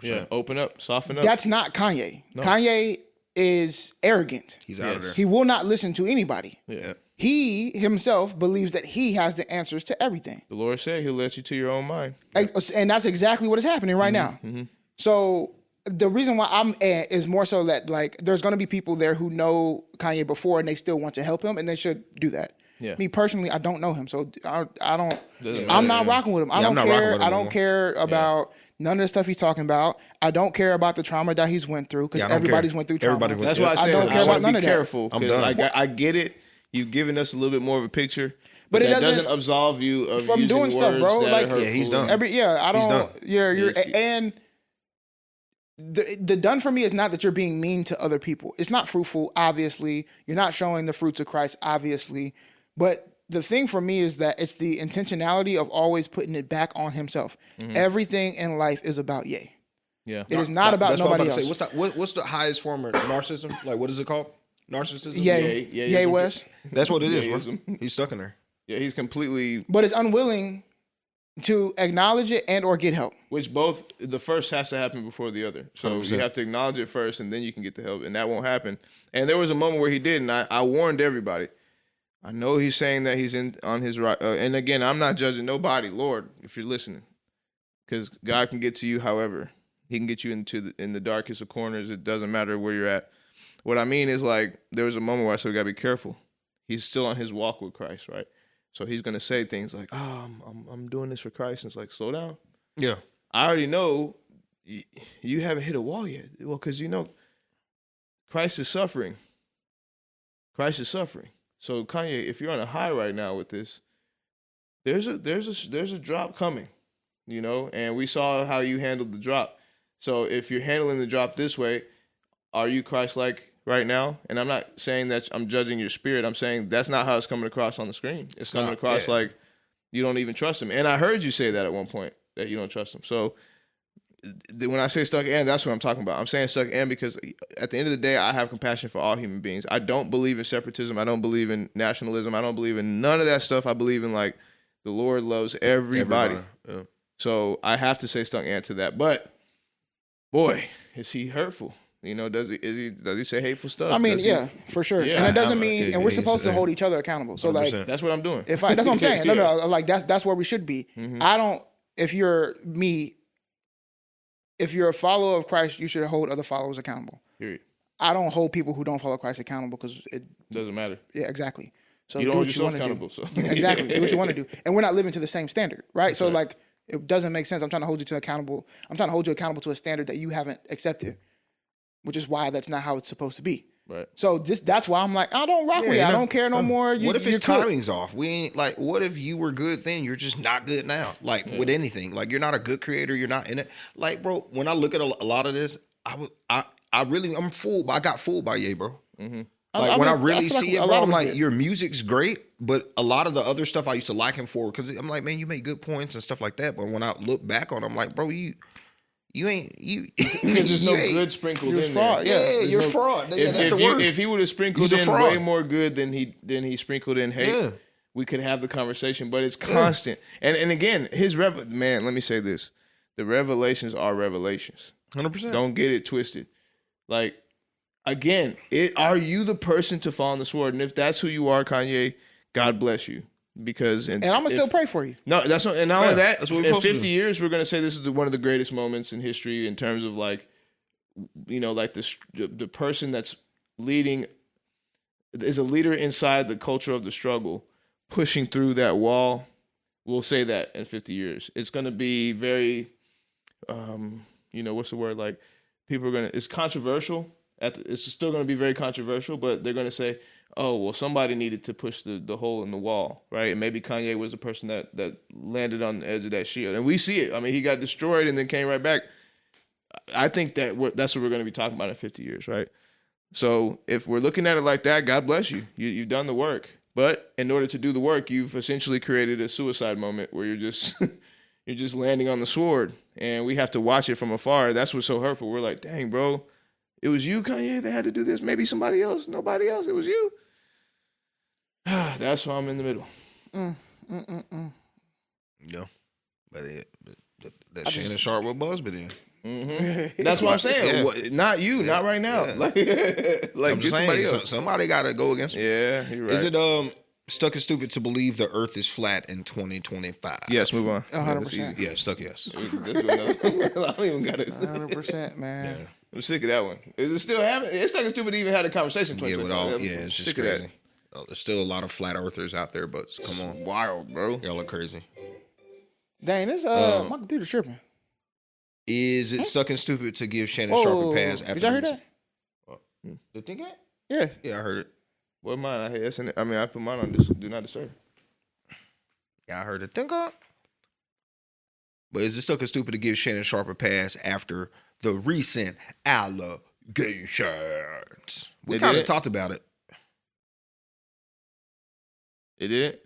Yeah, open up, soften up. That's not Kanye. No. Kanye is arrogant. He's out of there. He will not listen to anybody. Yeah. He himself believes that he has the answers to everything. The Lord said he'll let you to your own mind. And that's exactly what is happening right now. Mm-hmm. So the reason why I'm is more so that like there's going to be people there who know Kanye before and they still want to help him, and they should do that. Yeah. Me personally, I don't know him, so I don't. I'm not rocking with him. I don't care. I don't care about none of the stuff he's talking about. I don't care about the trauma that he's went through because everybody's went through trauma. That's why I don't care about none of that. Careful, because I get it. You've given us a little bit more of a picture, but it doesn't absolve you of from doing stuff, bro. Like he's done. I don't. You're and the done for me is not that you're being mean to other people. It's not fruitful. Obviously, you're not showing the fruits of Christ. Obviously, but the thing for me is that it's the intentionality of always putting it back on himself. Mm-hmm. Everything in life is about Ye. Yeah, it is not about nobody else. What's the highest form of narcissism? Like, what is it called? Narcissism? Yay, West. That's what it is. He's stuck in there. Yeah, he's completely... But is unwilling to acknowledge it and or get help. Which both, the first has to happen before the other. So 100%. You have to acknowledge it first and then you can get the help. And that won't happen. And there was a moment where he did, and I warned everybody. I know he's saying that he's on his right. And again, I'm not judging nobody, Lord, if you're listening. Because God can get to you however. He can get you in the darkest of corners. It doesn't matter where you're at. What I mean is, like, there was a moment where I said, we got to be careful. He's still on his walk with Christ, right? So he's going to say things like, I'm doing this for Christ. And it's like, slow down. Yeah. I already know you haven't hit a wall yet. Well, because, Christ is suffering. Christ is suffering. So, Kanye, if you're on a high right now with this, there's a drop coming, and we saw how you handled the drop. So if you're handling the drop this way, are you Christ-like right now? And I'm not saying that I'm judging your spirit. I'm saying that's not how it's coming across on the screen. It's coming across like you don't even trust him. And I heard you say that at one point, that you don't trust him. So when I say stuck in, that's what I'm talking about. I'm saying stuck in because at the end of the day, I have compassion for all human beings. I don't believe in separatism. I don't believe in nationalism. I don't believe in none of that stuff. I believe in, like, the Lord loves everybody. Yeah. So I have to say stuck in to that. But, boy, is he hurtful. Does he say hateful stuff? I mean, for sure. Yeah, and it doesn't mean, and we're supposed to hold each other accountable. So 100%. Like, that's what I'm doing. That's what I'm saying. No, like that's where we should be. Mm-hmm. If you're a follower of Christ, you should hold other followers accountable. Period. I don't hold people who don't follow Christ accountable because it doesn't matter. Yeah, exactly. So you don't do what you want to do. So. Exactly. Do what you want to do. And we're not living to the same standard, right? So like, it doesn't make sense. I'm trying to hold you accountable to a standard that you haven't accepted, which is why that's not how it's supposed to be. Right. So that's why I'm like, I don't rock with you. I don't care no more. What if his timing's off? We ain't like, what if you were good then? You're just not good now. Like with anything, like you're not a good creator. You're not in it. Like, bro, when I look at a lot of this, I'm fooled. I got fooled by Ye, bro. Mm-hmm. Like when I really see it, bro, I'm like, your music's great, but a lot of the other stuff I used to like him for, because I'm like, man, you make good points and stuff like that. But when I look back on him, I'm like, bro, you ain't because there's no good sprinkled in fraud. there. Yeah, you're fraud. That's the word. If he would have sprinkled in way more good than he sprinkled in hate, we could have the conversation. But it's constant. And again, man, let me say this: the revelations are revelations. 100%. Don't get it twisted. Like, again, are you the person to fall on the sword? And if that's who you are, Kanye, God bless you. Because and I'm gonna still pray for you. No, that's not. And not only that, that's what in 50 years, we're gonna say this is one of the greatest moments in history in terms of like, like the person that's leading is a leader inside the culture of the struggle, pushing through that wall. We'll say that in 50 years, it's gonna be very, what's the word, like people are gonna. It's controversial. It's still gonna be very controversial, but they're gonna say, "Oh, well, somebody needed to push the hole in the wall, right?" And maybe Kanye was the person that landed on the edge of that shield, and we see it. I mean, he got destroyed and then came right back. I think that's what we're gonna be talking about in 50 years, right? So if we're looking at it like that, God bless you. You've done the work, but in order to do the work, you've essentially created a suicide moment where you're just you're just landing on the sword, and we have to watch it from afar. That's what's so hurtful. We're like, dang, bro. It was you, Kanye, that had to do this. Maybe somebody else. Nobody else. It was you. That's why I'm in the middle. Yeah. But that Shannon Sharpe with Busby then. Mm-hmm. That's what I'm saying. Yeah. Not you. Yeah. Not right now. Yeah. Like I'm just somebody saying, else. somebody got to go against me. Yeah, you're right. Is it Stuck is stupid to believe the Earth is flat in 2025? Yes, move on. 100%. Yeah, Stuck, yes. I don't even got it. 100%, man. Yeah. I'm sick of that one. Is it still happening? It's like stupid to even have a conversation. It's just crazy. There's still a lot of flat earthers out there, but come on. Wild, bro. Y'all look crazy. Dang, this my computer's tripping. Is it Stuck and stupid to give Shannon Sharpe a pass after? Did y'all hear that? The thing? Yes. Yeah, I heard it. What mine? I put mine on do not disturb. Yeah, I heard it. But is it Stuck and stupid to give Shannon Sharpe a pass after the recent allegations? We kind of talked about it. It did?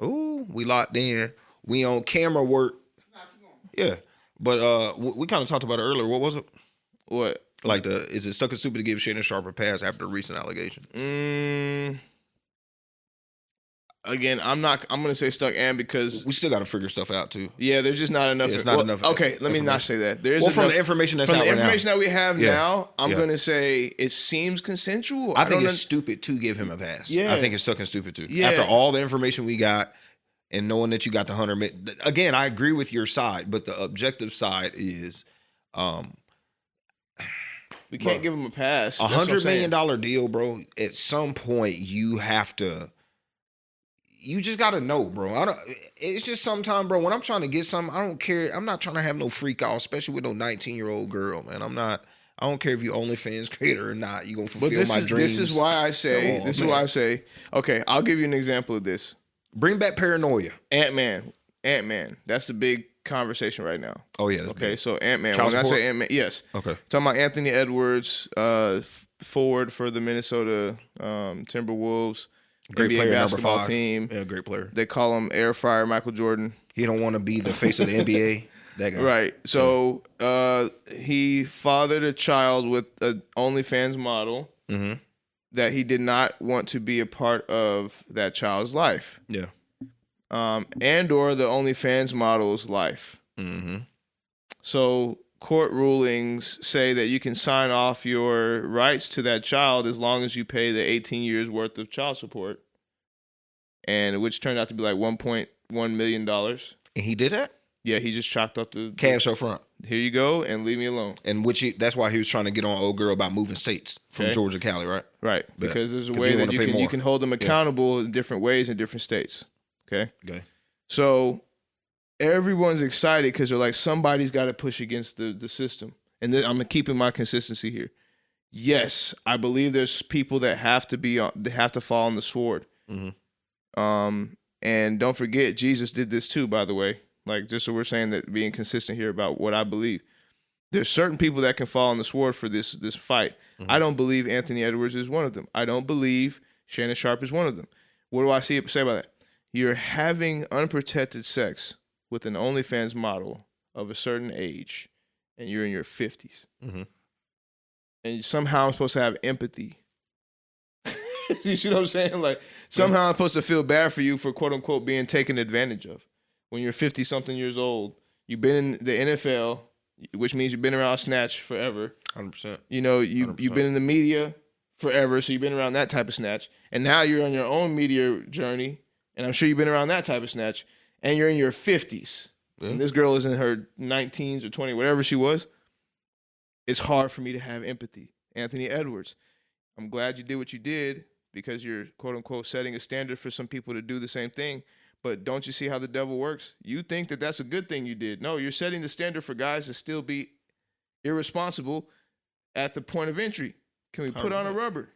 Ooh, we locked in. We on camera work. Yeah. But we kind of talked about it earlier. What was it? What? Like is it Stuck and stupid to give Shannon Sharpe a pass after the recent allegations? Again, I'm gonna say stuck and because we still got to figure stuff out too. Yeah, there's just not enough. It's not enough. Okay, let me not say that. There's from the information that's from out the right information now. that we have now. I'm gonna say it seems consensual. I think it's stupid to give him a pass. Yeah, I think it's Stuck and stupid too. Yeah. After all the information we got and knowing that you got the 100. Again, I agree with your side, but the objective side is, we can't give him a pass. $100 million deal, bro. At some point, you have to. You just gotta know, bro. It's just sometimes, bro, when I'm trying to get something, I don't care. I'm not trying to have no freak out, especially with no 19-year-old girl, man. I don't care if you OnlyFans creator or not. You gonna fulfill my dreams. This is why I say, okay, I'll give you an example of this. Bring back paranoia. Ant-Man. That's the big conversation right now. Oh yeah. Okay, big. so Ant-Man. Child when support? I say Ant-Man, yes. Okay. Talking about Anthony Edwards, forward for the Minnesota Timberwolves. Great NBA player, basketball number 5. team. Yeah, great player. They call him Air Fryer Michael Jordan. He don't want to be the face of the NBA. That guy. Right. So he fathered a child with an OnlyFans model that he did not want to be a part of that child's life. Yeah. And or the OnlyFans model's life. Mm-hmm. So court rulings say that you can sign off your rights to that child as long as you pay the 18 years worth of child support, and which turned out to be like $1.1 million. And he did that? Yeah, he just chopped up the cash up front. Here you go, and leave me alone. And that's why he was trying to get on old girl about moving states from Georgia to Cali, right? Right, because there's a way that you can hold them accountable in different ways in different states. Okay. So everyone's excited because they're like, somebody's got to push against the system. And then I'm keeping my consistency here. Yes, I believe there's people that have to fall on the sword. Mm-hmm. And don't forget, Jesus did this too, by the way. Like, just so we're saying that, being consistent here about what I believe. There's certain people that can fall on the sword for this fight. Mm-hmm. I don't believe Anthony Edwards is one of them. I don't believe Shannon Sharpe is one of them. What do I say about that? You're having unprotected sex with an OnlyFans model of a certain age, and you're in your 50s. Mm-hmm. And somehow I'm supposed to have empathy. You see what I'm saying? Like, somehow I'm supposed to feel bad for you for, quote unquote, being taken advantage of. When you're 50-something years old, you've been in the NFL, which means you've been around snatch forever. 100%. You know, you've been in the media forever, so you've been around that type of snatch. And now you're on your own media journey, and I'm sure you've been around that type of snatch, and you're in your 50s. Yeah. And this girl is in her 19s or 20, whatever she was. It's hard for me to have empathy. Anthony Edwards, I'm glad you did what you did because you're, quote unquote, setting a standard for some people to do the same thing. But don't you see how the devil works? You think that that's a good thing you did. No, you're setting the standard for guys to still be irresponsible at the point of entry. Can we put on a rubber?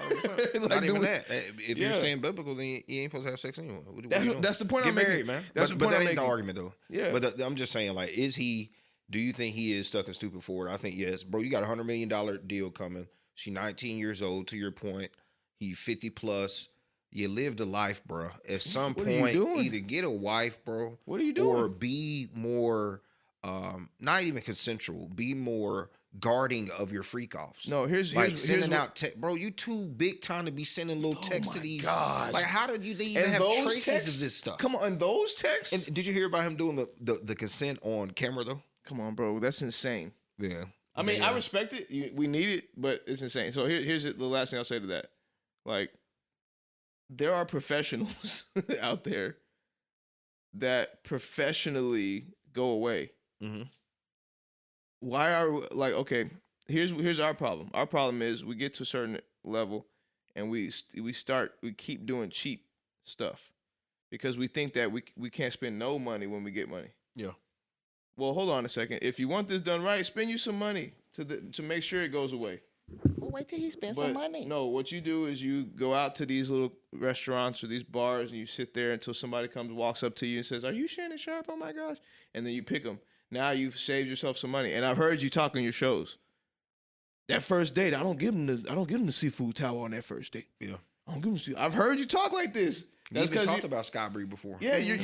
Like, not even that. If you're staying biblical, then you ain't supposed to have sex anyway. What That's the point Get I'm married, making. man. That's but that ain't making. the argument, though. Yeah. But I'm just saying, like, do you think he is stuck and stupid for it? I think yes. Bro, you got a $100 million deal coming. She's 19 years old, to your point. He's 50 plus. You lived a life, bro. At some point, either get a wife, bro. What are you doing? Or be more, not even consensual, be more guarding of your freak offs. No, here's sending out bro, you too big time to be sending little texts to these. Gosh. Like, how did you even have traces of this stuff? Come on, those texts. And did you hear about him doing the consent on camera though? Come on, bro, that's insane. Yeah. I mean, I respect it. We need it, but it's insane. So here's the last thing I'll say to that. Like, there are professionals out there that professionally go away. Mm-hmm. Why are like, okay, here's our problem. Our problem is we get to a certain level and we keep doing cheap stuff because we think that we can't spend no money when we get money. Yeah. Well, hold on a second. If you want this done right, spend you some money to make sure it goes away. Well, wait till he spends some money. No, what you do is you go out to these little restaurants or these bars and you sit there until somebody walks up to you and says, "Are you Shannon Sharpe? Oh my gosh!" And then you pick them. Now you've saved yourself some money. And I've heard you talk on your shows. That first date, I don't give them the seafood towel on that first date. Yeah, I don't give them. I've heard you talk like this. That's because you talked about Sky before. Yeah, you're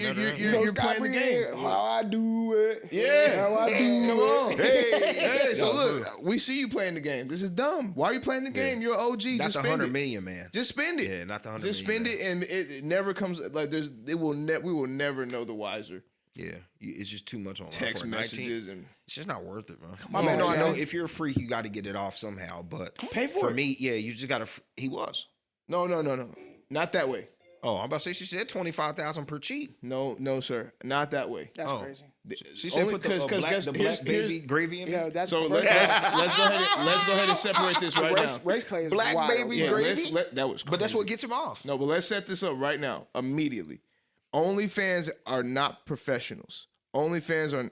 playing the game. How I do it. Yeah, how I do Come on. it. Hey. So look, we see you playing the game. This is dumb. Why are you playing the game? You're an OG. Not just the spend 100 it. million, man. Just spend it. Yeah, not the 100 Just million. spend it, and it never comes like we will never know the wiser. Yeah, it's just too much on Text messages and it's just not worth it, man. on, I know Shay. if you're a freak, you got to get it off somehow. But pay for it. me, yeah, you just got to. He was. No, not that way. Oh, I'm about to say she said 25,000 per cheat. No, sir, not that way. That's crazy. She said put the black baby gravy in. Yeah, that's So let's go ahead and separate this right now. Race play is Black wild. baby Yeah, gravy. that was crazy. But that's what gets him off. No, but let's set this up right now, immediately. OnlyFans are not professionals. OnlyFans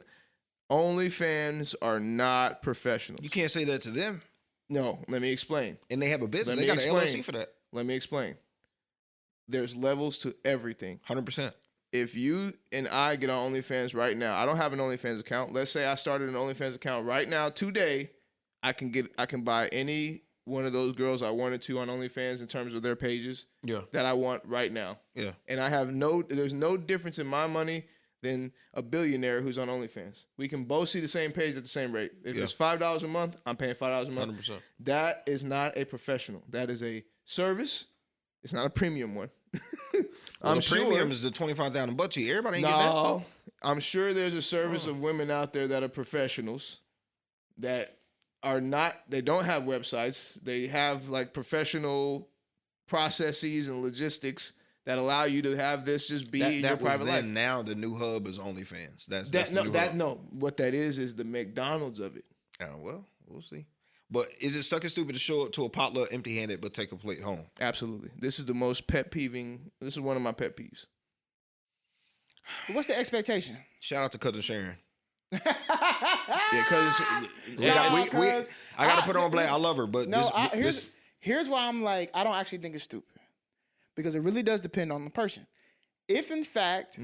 are not professionals. You can't say that to them. No, let me explain. And they have a business. Let They me got an explain. LLC for that. Let me explain. There's levels to everything. 100%. If you and I get on OnlyFans right now, I don't have an OnlyFans account. Let's say I started an OnlyFans account right now today. I can buy any one of those girls I wanted to on OnlyFans in terms of their pages. Yeah. That I want right now. Yeah. And there's no difference in my money than a billionaire who's on OnlyFans. We can both see the same page at the same rate. If it's $5 a month, I'm paying $5 a month. 100%. That is not a professional. That is a service. It's not a premium one. I'm sure premium is the 25,000 bucks. Everybody ain't get that. No, I'm sure there's a service of women out there that are professionals that are not. They don't have websites. They have like professional processes and logistics that allow you to have this just be in your private life. Now the new hub is OnlyFans. That's what that is the McDonald's of it. Well, we'll see. But is it stuck and stupid to show up to a potluck empty-handed but take a plate home? Absolutely. This is the most pet peeving. This is one of my pet peeves. What's the expectation? Shout out to Cousin Sharon. Yeah, because I got to put her on blast. I love her, but no. Here's why I'm like, I don't actually think it's stupid, because it really does depend on the person. If in fact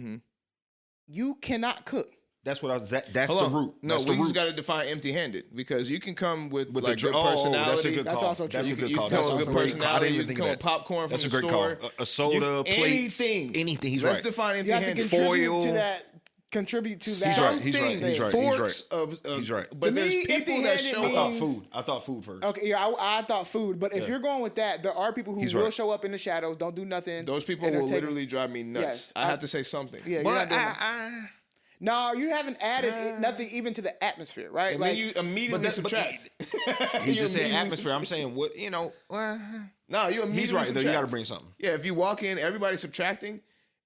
you cannot cook. That's what I was. That's the root. No, that's we just got to define empty-handed, because you can come with like good Oh, personality. that's a good call. That's also true. That's a good You call. can That's come with also good a great call. I personality. didn't You even can think come of with that. popcorn from That's the a great store. call. A soda, plates, anything. He's right. Let's define You have to empty-handed. contribute to He's that. right. He's right. He's right. Forks He's right. But To there's me, people that empty-handed show means- up. I thought food first. Okay, yeah, I thought food, but if you're going with that, there are people who will show up in the shadows, don't do nothing. Those people will literally drive me nuts. Yes, I have to say something. Yeah, But no, you haven't added nothing even to the atmosphere, right? And then you immediately subtract. he just said atmosphere. I'm saying what No, you immediately he's right though. subtract. You got to bring something. Yeah, if you walk in, everybody's subtracting.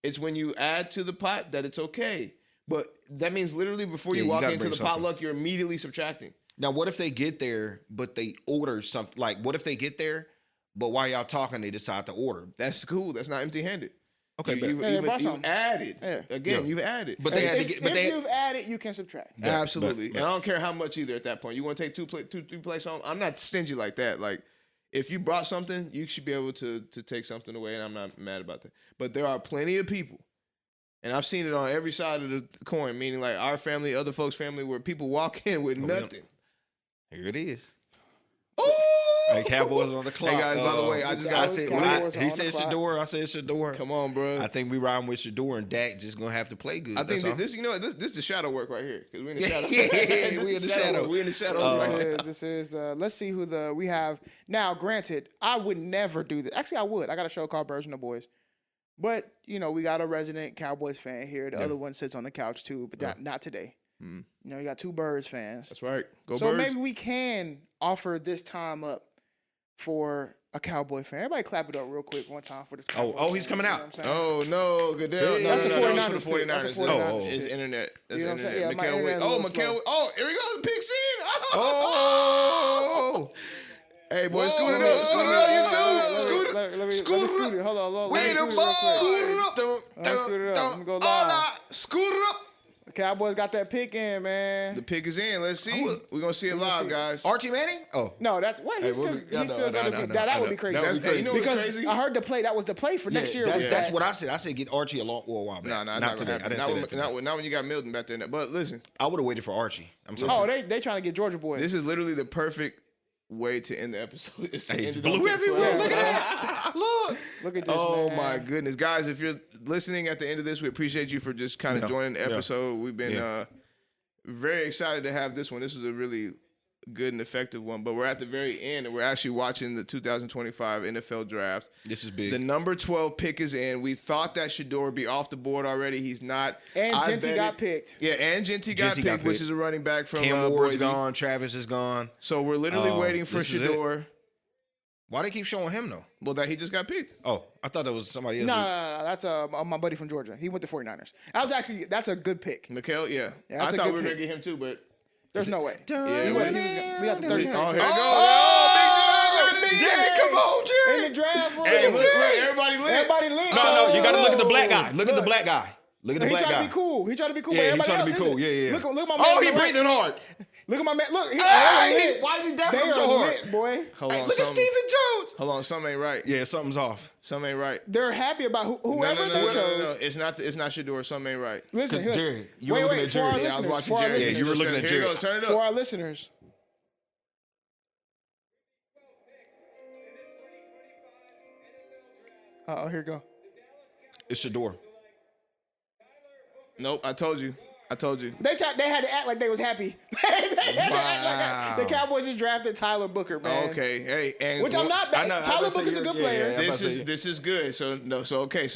It's when you add to the pot that it's okay. But that means literally before you walk into the potluck, you're immediately subtracting. Now, what if they get there, but they order something? Like, what if they get there, but while y'all talking, they decide to order? That's cool. That's not empty-handed. Okay, You've Yeah, they brought something. added. Yeah. Again, Yeah. you've added. But they had to If, get. But they. you've added, you can subtract. Absolutely. but- And I don't care how much either at that point. You want to take two, 3 plays home? I'm not stingy like that. Like, if you brought something, you should be able to take something away, and I'm not mad about that. But there are plenty of people, and I've seen it on every side of the coin, meaning like our family, other folks' family, where people walk in with nothing. Here it is. Ooh! Hey, Cowboys on the clock. Hey, guys, by the way, I just got I to said, Cowboys he on said the clock. Shedeur. I said Shedeur. Come on, bro. I think we riding with Shedeur, and Dak just gonna have to play good. I think That's all. this, you know what, this is the shadow work right here. Because we're in the shadow. Yeah, we This in the is shadow. work. We in the shadow. right here. This is the. Let's see who we have now. Granted, I would never do this. Actually, I would. I got a show called Birds and the Boys, but you know we got a resident Cowboys fan here. The other one sits on the couch too, but not today. You know, you got 2 Birds fans. That's right. Go So Birds. maybe we can offer this time up for a Cowboy fan. Everybody clap it up real quick one time for the Cowboy he's fans, coming you know out. what I'm saying? Oh no, Goodell! Yeah, No, that's no, the no, that 49ers was for the pick. That's 49ers. the No, 49ers it's pick. internet. That's You know what I'm saying? internet. Yeah, my Mikael, internet wait. a Oh, little Mikael. slow. Oh, here we go. The pick's in. Oh, Hey, boy, scoot it Whoa. up. Scoot it up. You too. Let Scoot it. me Scoot it scoot up. it. Hold on. Let me Wait scoot a it real quick. Scoot it up. Let's scoot it up. Let me go live. Scoot it up. The Cowboys got that pick in, man. The pick is in. Let's see. We're gonna see it live, guys. Archie Manning. Oh, No, that's what he's Hey, still gonna be. That would be crazy. That's- hey, you know what's because crazy? I heard the play. That was the play for next year. Was That's that. what I said. I said get Archie a while back. No, not today. I didn't say that. Today. Not when you got Milton back there. But listen, I would have waited for Archie. I'm so Oh, sorry. they trying to get Georgia boys. this is literally the perfect way to end the episode. It's to Hey, end it's it on blue pick everywhere. 12. Look at that. Look. Look at this. Oh man. my goodness, guys! If you're listening at the end of this, we appreciate you for just kind of joining the episode. We've been very excited to have this one. This is a really good and effective one. But we're at the very end, and we're actually watching the 2025 NFL Draft. This is big. The number 12 pick is in. We thought that Shedeur would be off the board already. He's not. And I Genty bet got it- picked. Yeah, and Genty got picked, which is a running back from Cam Ward's Boise. gone. Travis is gone. So we're literally waiting for this is it. Shedeur. Why they keep showing him though? Well, that he just got picked. Oh, I thought that was somebody else. No, that's my buddy from Georgia. He went to 49ers. That's a good pick. Mikael, yeah. Yeah, that's I a thought we good were going pick. to get him too, but. There's no way. Yeah, We got the 30 Oh, seconds. here it goes. Oh, Big Jerry, Jerry. come on, In Jerry. the draft, bro. Hey, Look, look, everybody lit. everybody lit. No, you got to look at the black guy. Look at the Look. black guy. Look at the He black tried guy. to be cool. He tried to be cool. Yeah, but he everybody tried to be else cool. isn't. Yeah. Look at my man. Oh, on he the right. breathing hard. Look at my man. Look, Hey, lit. why is he down They so are hard? lit, boy. Hold Hey, on, look at something- Stephen Jones. Hold on, something ain't right. Yeah, something's off. Something ain't right. They're happy about whoever they chose. It's not Shedeur. Something ain't right. Listen, 'Cause listen. Jerry, you were looking wait, at for our Jerry. Yeah, I was listeners. watching For our Jerry. Yeah, listeners. you were looking at Here Jerry. it goes. Turn it For up. our listeners. Oh, here you go. It's Shedeur. Nope, I told you. They had to act like they was happy. They had to act like that. The Cowboys just drafted Tyler Booker, man. Okay, hey, and Which I'm not I know, bad. I was Tyler about to say Booker's a you're- good yeah, player. yeah, I'm about to say- This is good. So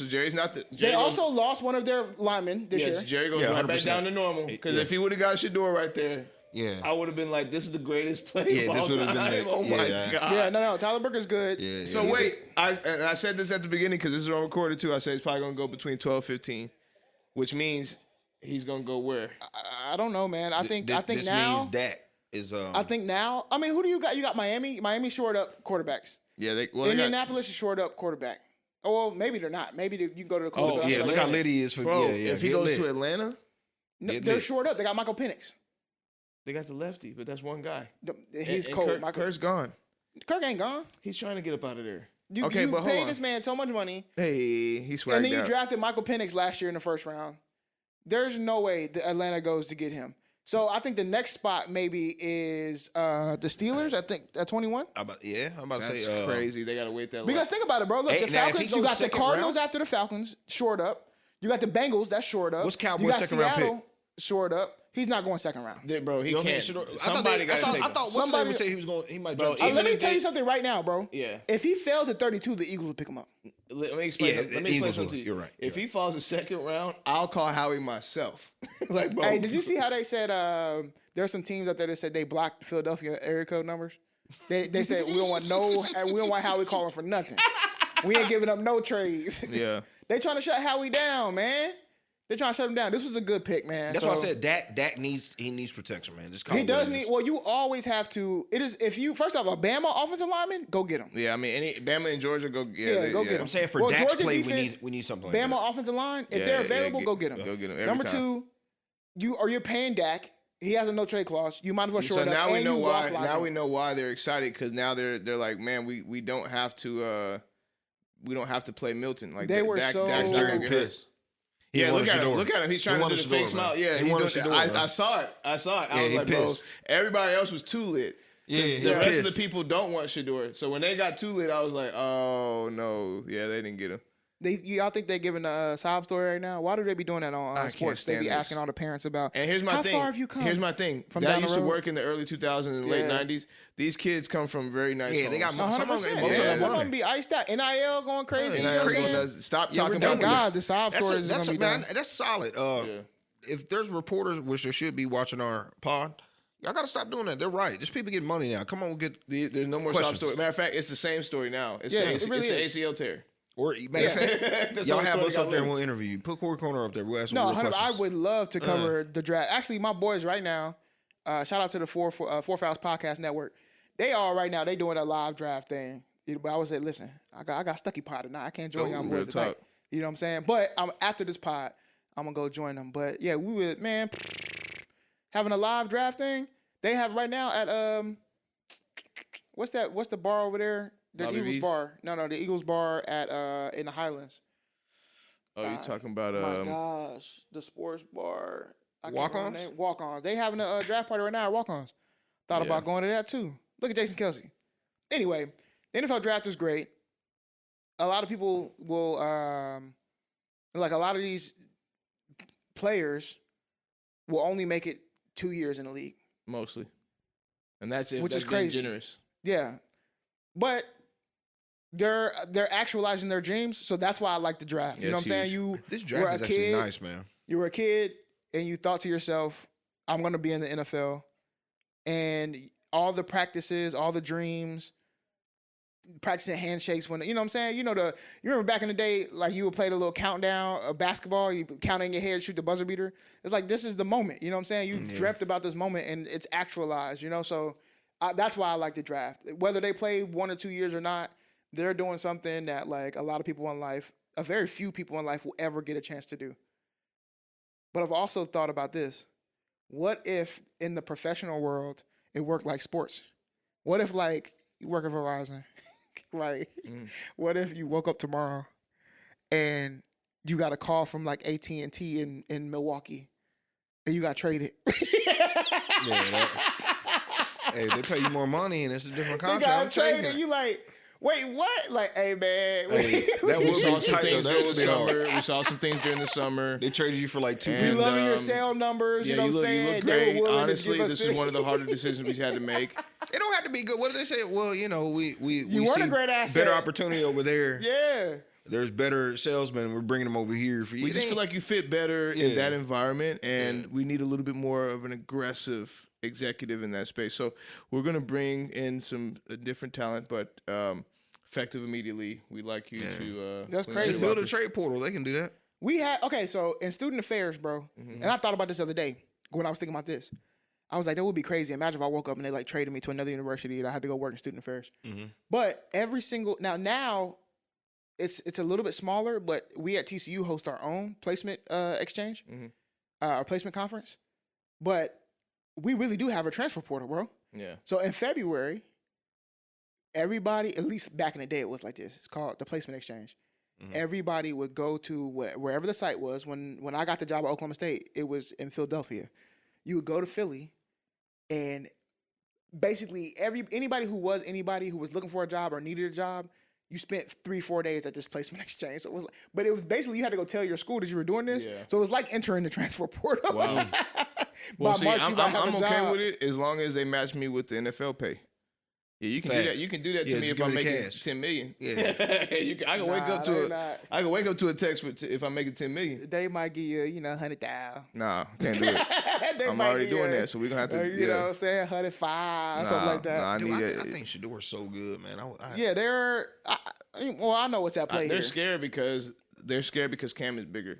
Jerry's not the. They Jerry goes- also lost one of their linemen this yes, year. Jerry goes Yeah, right back 100%. down to normal. Because Yeah. if he would have got Shedeur right there, Yeah. I would have been like, this is the greatest play Yeah, of this all would've been time. it. Oh my Yeah. god. Yeah, no, Tyler Booker's good. Yeah, So yeah. wait, I said this at the beginning because this is on recorded too. I said it's probably gonna go between 12, 15, which means he's gonna go where? I don't know, man. I think this now. means Dak is. I think now. I mean, who do you got? You got Miami. Miami short up quarterbacks. Yeah, they got, Indianapolis is short up quarterback. Oh, well, maybe they're not. Maybe you can go to the quarterback. Yeah, look how lit he is for. bro. Yeah. If he get goes lit. to Atlanta, No, Get they're lit. short up. They got Michael Penix. they got the lefty, but that's one guy. He's And cold. Kurt's gone. Kirk ain't gone. He's trying to get up out of there. You but hold paid on. this man so much money, Hey, he's and swagged then you out. drafted Michael Penix last year in the first round. There's no way that Atlanta goes to get him. So I think the next spot maybe is the Steelers. I think at 21. I'm about to That's say crazy. They gotta wait that long. Because think about it, bro. Look, Hey, the now, if he Falcons. You goes got the second Cardinals round- after the Falcons, short up. You got the Bengals, that's short up. What's Cowboys' You got second round Seattle, short up. He's not going second round. Bro, he You don't can't. think Shedeur- Somebody I got to thought, take I him. thought what's Somebody- name say he was going. He might Bro, jump. even Let me if tell they- you something right now, bro. Yeah. If he failed to 32, the Eagles would pick him up. Let me explain. Yeah, something. Let me the explain Eagles something to will. you. You're right. If he falls the second round, I'll call Howie myself. Like, bro. Hey, did you see how they said there's some teams out there that said they blocked Philadelphia area code numbers? They said we don't want Howie calling for nothing. We ain't giving up no trades. Yeah. They trying to shut Howie down, man. They're trying to shut him down. This was a good pick, man. That's why I said Dak needs protection, man. Just call He it does what it need. is. Well, you always have to. It is if you first off a Bama offensive lineman, go get him. Yeah, I mean, any Bama and Georgia go. Go get him. I'm saying for Well, Dak's Georgia play, defense, we need something like that. Bama offensive line. If Yeah, they're available, go get him. Go get him. Number two, you're paying Dak. He has a no trade clause. You might as well shore So it up. now we and know you why. lost Now Lineman. we know why they're excited because now they're like, man, we don't have to. We don't have to play Milton. Like They were Dak's so- not They're gonna get hurt. pissed. Yeah, look at him. Look at him. He's trying to do the fake smile. Yeah, he wanted he's doing, Shedeur, man. I saw it. I was Yeah, like, he bro, pissed. everybody else was too lit. Yeah, The rest of the people don't want Shedeur. So when they got too lit, I was like, oh no, yeah, they didn't get him. Y'all think they're giving a sob story right now? Why do they be doing that on I can't sports? They stand be this. asking all the parents about. And here's my how thing. far have you come? Here's my thing. From That down the used to road? work in the early 2000s and late Yeah. 90s. These kids come from very nice Yeah, homes. they got No, 100%. most of Yeah, them some of money. them be iced out. NIL going crazy. And You know what I'm I saying? stop Yeah, talking we're about Thank done with God this. the sob stories is going to be done. That's solid. If there's reporters, which there should be watching our pod, y'all got to stop doing that. They're right. There's people getting money now. Come on, we'll get There's no more sob Questions. story. Matter of fact, it's the same story now. It's Yes, the, it really it's is. the ACL tear. or matter of fact, That's y'all the have story us got up there and lit. we'll interview you. Put Corey Corner up there. We'll ask some No, real 100, I questions. would love to cover the draft. Actually, my boys right now, shout out to the Four Fouls Podcast Network. They all right now, they doing a live draft thing. But I was like, listen, I got StuckyPod tonight. I can't join y'all real boys tonight. talk. You know what I'm saying? But after this pod, I'm going to go join them. But yeah, we would, man, having a live draft thing. They have right now at, what's the bar over there? The Bobby Eagles V's? bar. No, the Eagles bar at in the Highlands. Oh, you talking about My gosh, the sports bar. I can't Walk-ons? remember the name. Walk-ons. They having a draft party right now at Walk-ons. Thought Yeah. about going to that too. Look at Jason Kelsey. Anyway, the NFL draft is great. A lot of people will, like a lot of these players will only make it 2 years in the league. mostly, and that's it. Which That's is being crazy. Generous. Yeah, but they're actualizing their dreams. So that's why I like the draft. You Yeah, know what I'm it's saying? You This were draft a is actually kid. nice, man. You were a kid and you thought to yourself, I'm going to be in the NFL. And all the practices, all the dreams, practicing handshakes when, you know what I'm saying? You remember back in the day, like you would play the little countdown of basketball, you count in your head, shoot the buzzer beater. It's like, this is the moment, you know what I'm saying? You dreamt about this moment and it's actualized, so that's why I like the draft. Whether they play 1 or 2 years or not, they're doing something that like a lot of people in life, a very few people in life will ever get a chance to do. But I've also thought about this. What if in the professional world it worked like sports? What if like you work at Verizon, right? What if you woke up tomorrow and you got a call from like AT&T in Milwaukee and you got traded? Hey, they pay you more money and it's a different You contract. got I'm taking traded. it. You like, wait, what? Like, hey man, Hey, that We would saw be some tight, things though. during That the would be hard. summer. We saw some things during the summer. They traded you for like 2 And, we years. loving your um, cell numbers. Yeah, You know what I'm you saying? look They were great. willing Honestly, to give us this is one of the harder decisions we had to make. It don't have to be good. What did they say? Well, we weren't see a great asset. better opportunity over there. Yeah. There's better salesmen. We're bringing them over here for you. We just feel like you fit better in Yeah. that environment, and we need a little bit more of an aggressive executive in that space. So we're going to bring in some different talent, but effective immediately. We'd like you to... That's clean crazy. shit build up. a trade portal. They can do that. We had, okay, so in student affairs, bro, and I thought about this the other day when I was thinking about this. I was like, that would be crazy. Imagine if I woke up and they like traded me to another university and I had to go work in student affairs. But every single, now it's a little bit smaller, but we at TCU host our own placement exchange, our placement conference. But we really do have a transfer portal, bro. Yeah. So in February, everybody, at least back in the day, it was like this. It's called the placement exchange. Everybody would go to wherever the site was. When I got the job at Oklahoma State, it was in Philadelphia. You would go to Philly, and basically anybody who was looking for a job or needed a job, you spent 3-4 days at this placement exchange. So but it was basically you had to go tell your school that you were doing this. Yeah. So it was like entering the transfer portal. Wow. Well, By see, March, you might have I'm a okay job. with it as long as they match me with the NFL pay. Yeah, you can do Facts. that. You can do that to Yeah, me just if give I'm me the making cash. $10 million. Yeah. I can wake up Nah, they to not. I can wake up to a text if I'm making $10 million. They might give you, $100,000. Nah, can't do it. I'm already doing that, so we're gonna have to. You know what I'm saying? 105, something like that. Nah, I Dude, need I it. think Shedeur's so good, man. Yeah, I know what's at play They're here. scared because Cam is bigger.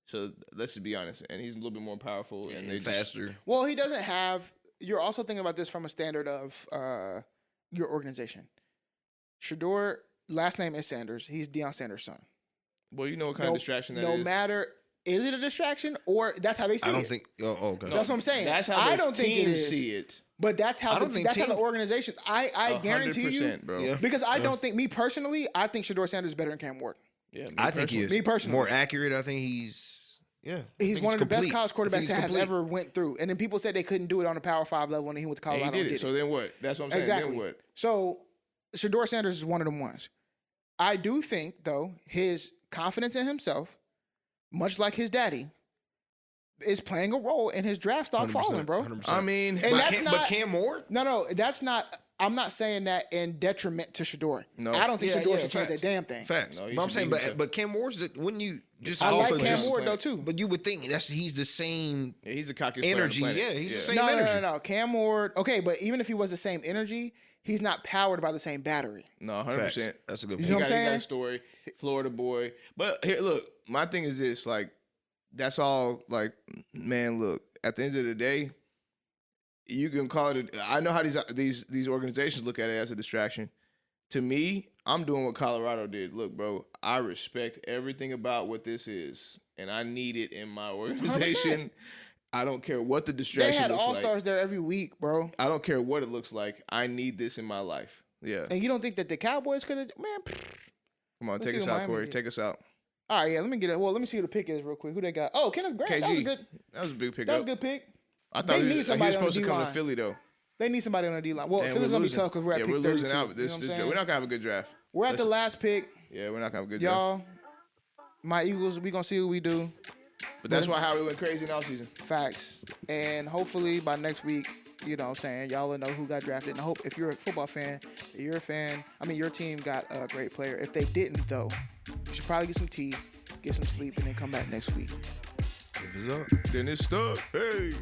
So let's just be honest. And he's a little bit more powerful and they faster. Well, he doesn't have. You're also thinking about this from a standard of your organization. Shedeur, last name is Sanders. He's Deion Sanders' son. Well, you know what kind of distraction that is. No matter, is it a distraction or that's how they see it? I don't think. Oh, okay. That's what I'm saying. That's how I the don't think it teams is. see it. But that's how how the organization. I guarantee you, bro. Yeah. because I don't think me personally. I think Shedeur Sanders is better than Cam Ward. Yeah, I think he is. Me personally. More accurate. I think he's. Yeah. He's one of the best college I think quarterbacks he's to have complete. ever went through. And then people said they couldn't do it on a Power 5 level, and he went to And Colorado. he did it. So then what? That's what I'm saying. Exactly. Then what? So Shedeur Sanders is one of them ones. I do think, though, his confidence in himself, much like his daddy, is playing a role in his draft stock 100%, falling, bro. 100%. I mean, And that's But not Cam Ward? No, that's not. I'm not saying that in detriment to Shedeur. No. I don't think Shedeur should change facts. that damn thing. Facts. No, he but I'm should saying, be himself. but Cam Ward's wouldn't you just I also like Cam just? Ward though too. But you would think he's the same yeah, he's the cockiest energy. player on the Yeah, planet. he's the same No, energy. no. Cam Ward. Okay, but even if he was the same energy, he's not powered by the same battery. No, Facts. 100%. That's a good You point. know what I'm He got saying? a story, Florida boy. But here, look, my thing is this: like, that's all. Like, man, look. At the end of the day, you can call it. I know how these organizations look at it as a distraction. To me, I'm doing what Colorado did. Look, bro, I respect everything about what this is, and I need it in my organization. 100%. I don't care what the distraction They had looks all stars there every week, bro. I don't care what it looks like. I need this in my life. Yeah. And you don't think that the Cowboys could have? Man, Come on, Let's take see us what out, Miami Corey. did. Take us out. all right, yeah. Let me get it. Well, let me see who the pick is real quick. Who they got? Oh, Kenneth Grant. KG. That was a good. That was a big pickup. That was a good pick. I thought They he need was somebody on supposed the to come to D-line. Philly though. They need somebody on the D line. Well, Damn, Philly's we're gonna be losing. tough because we're at Yeah, pick we're 32. losing out. You know what I'm saying? We're not gonna have a good draft. We're at the last pick, Yeah, we're not gonna have a good draft. y'all. My Eagles. We gonna see what we do. But that's why how we went crazy in the offseason. Facts. And hopefully by next week, you know what I'm saying, y'all will know who got drafted. And I hope if you're a football fan, your team got a great player. If they didn't, though, you should probably get some tea, get some sleep, and then come back next week. If it's up. Then it's stuck. Hey.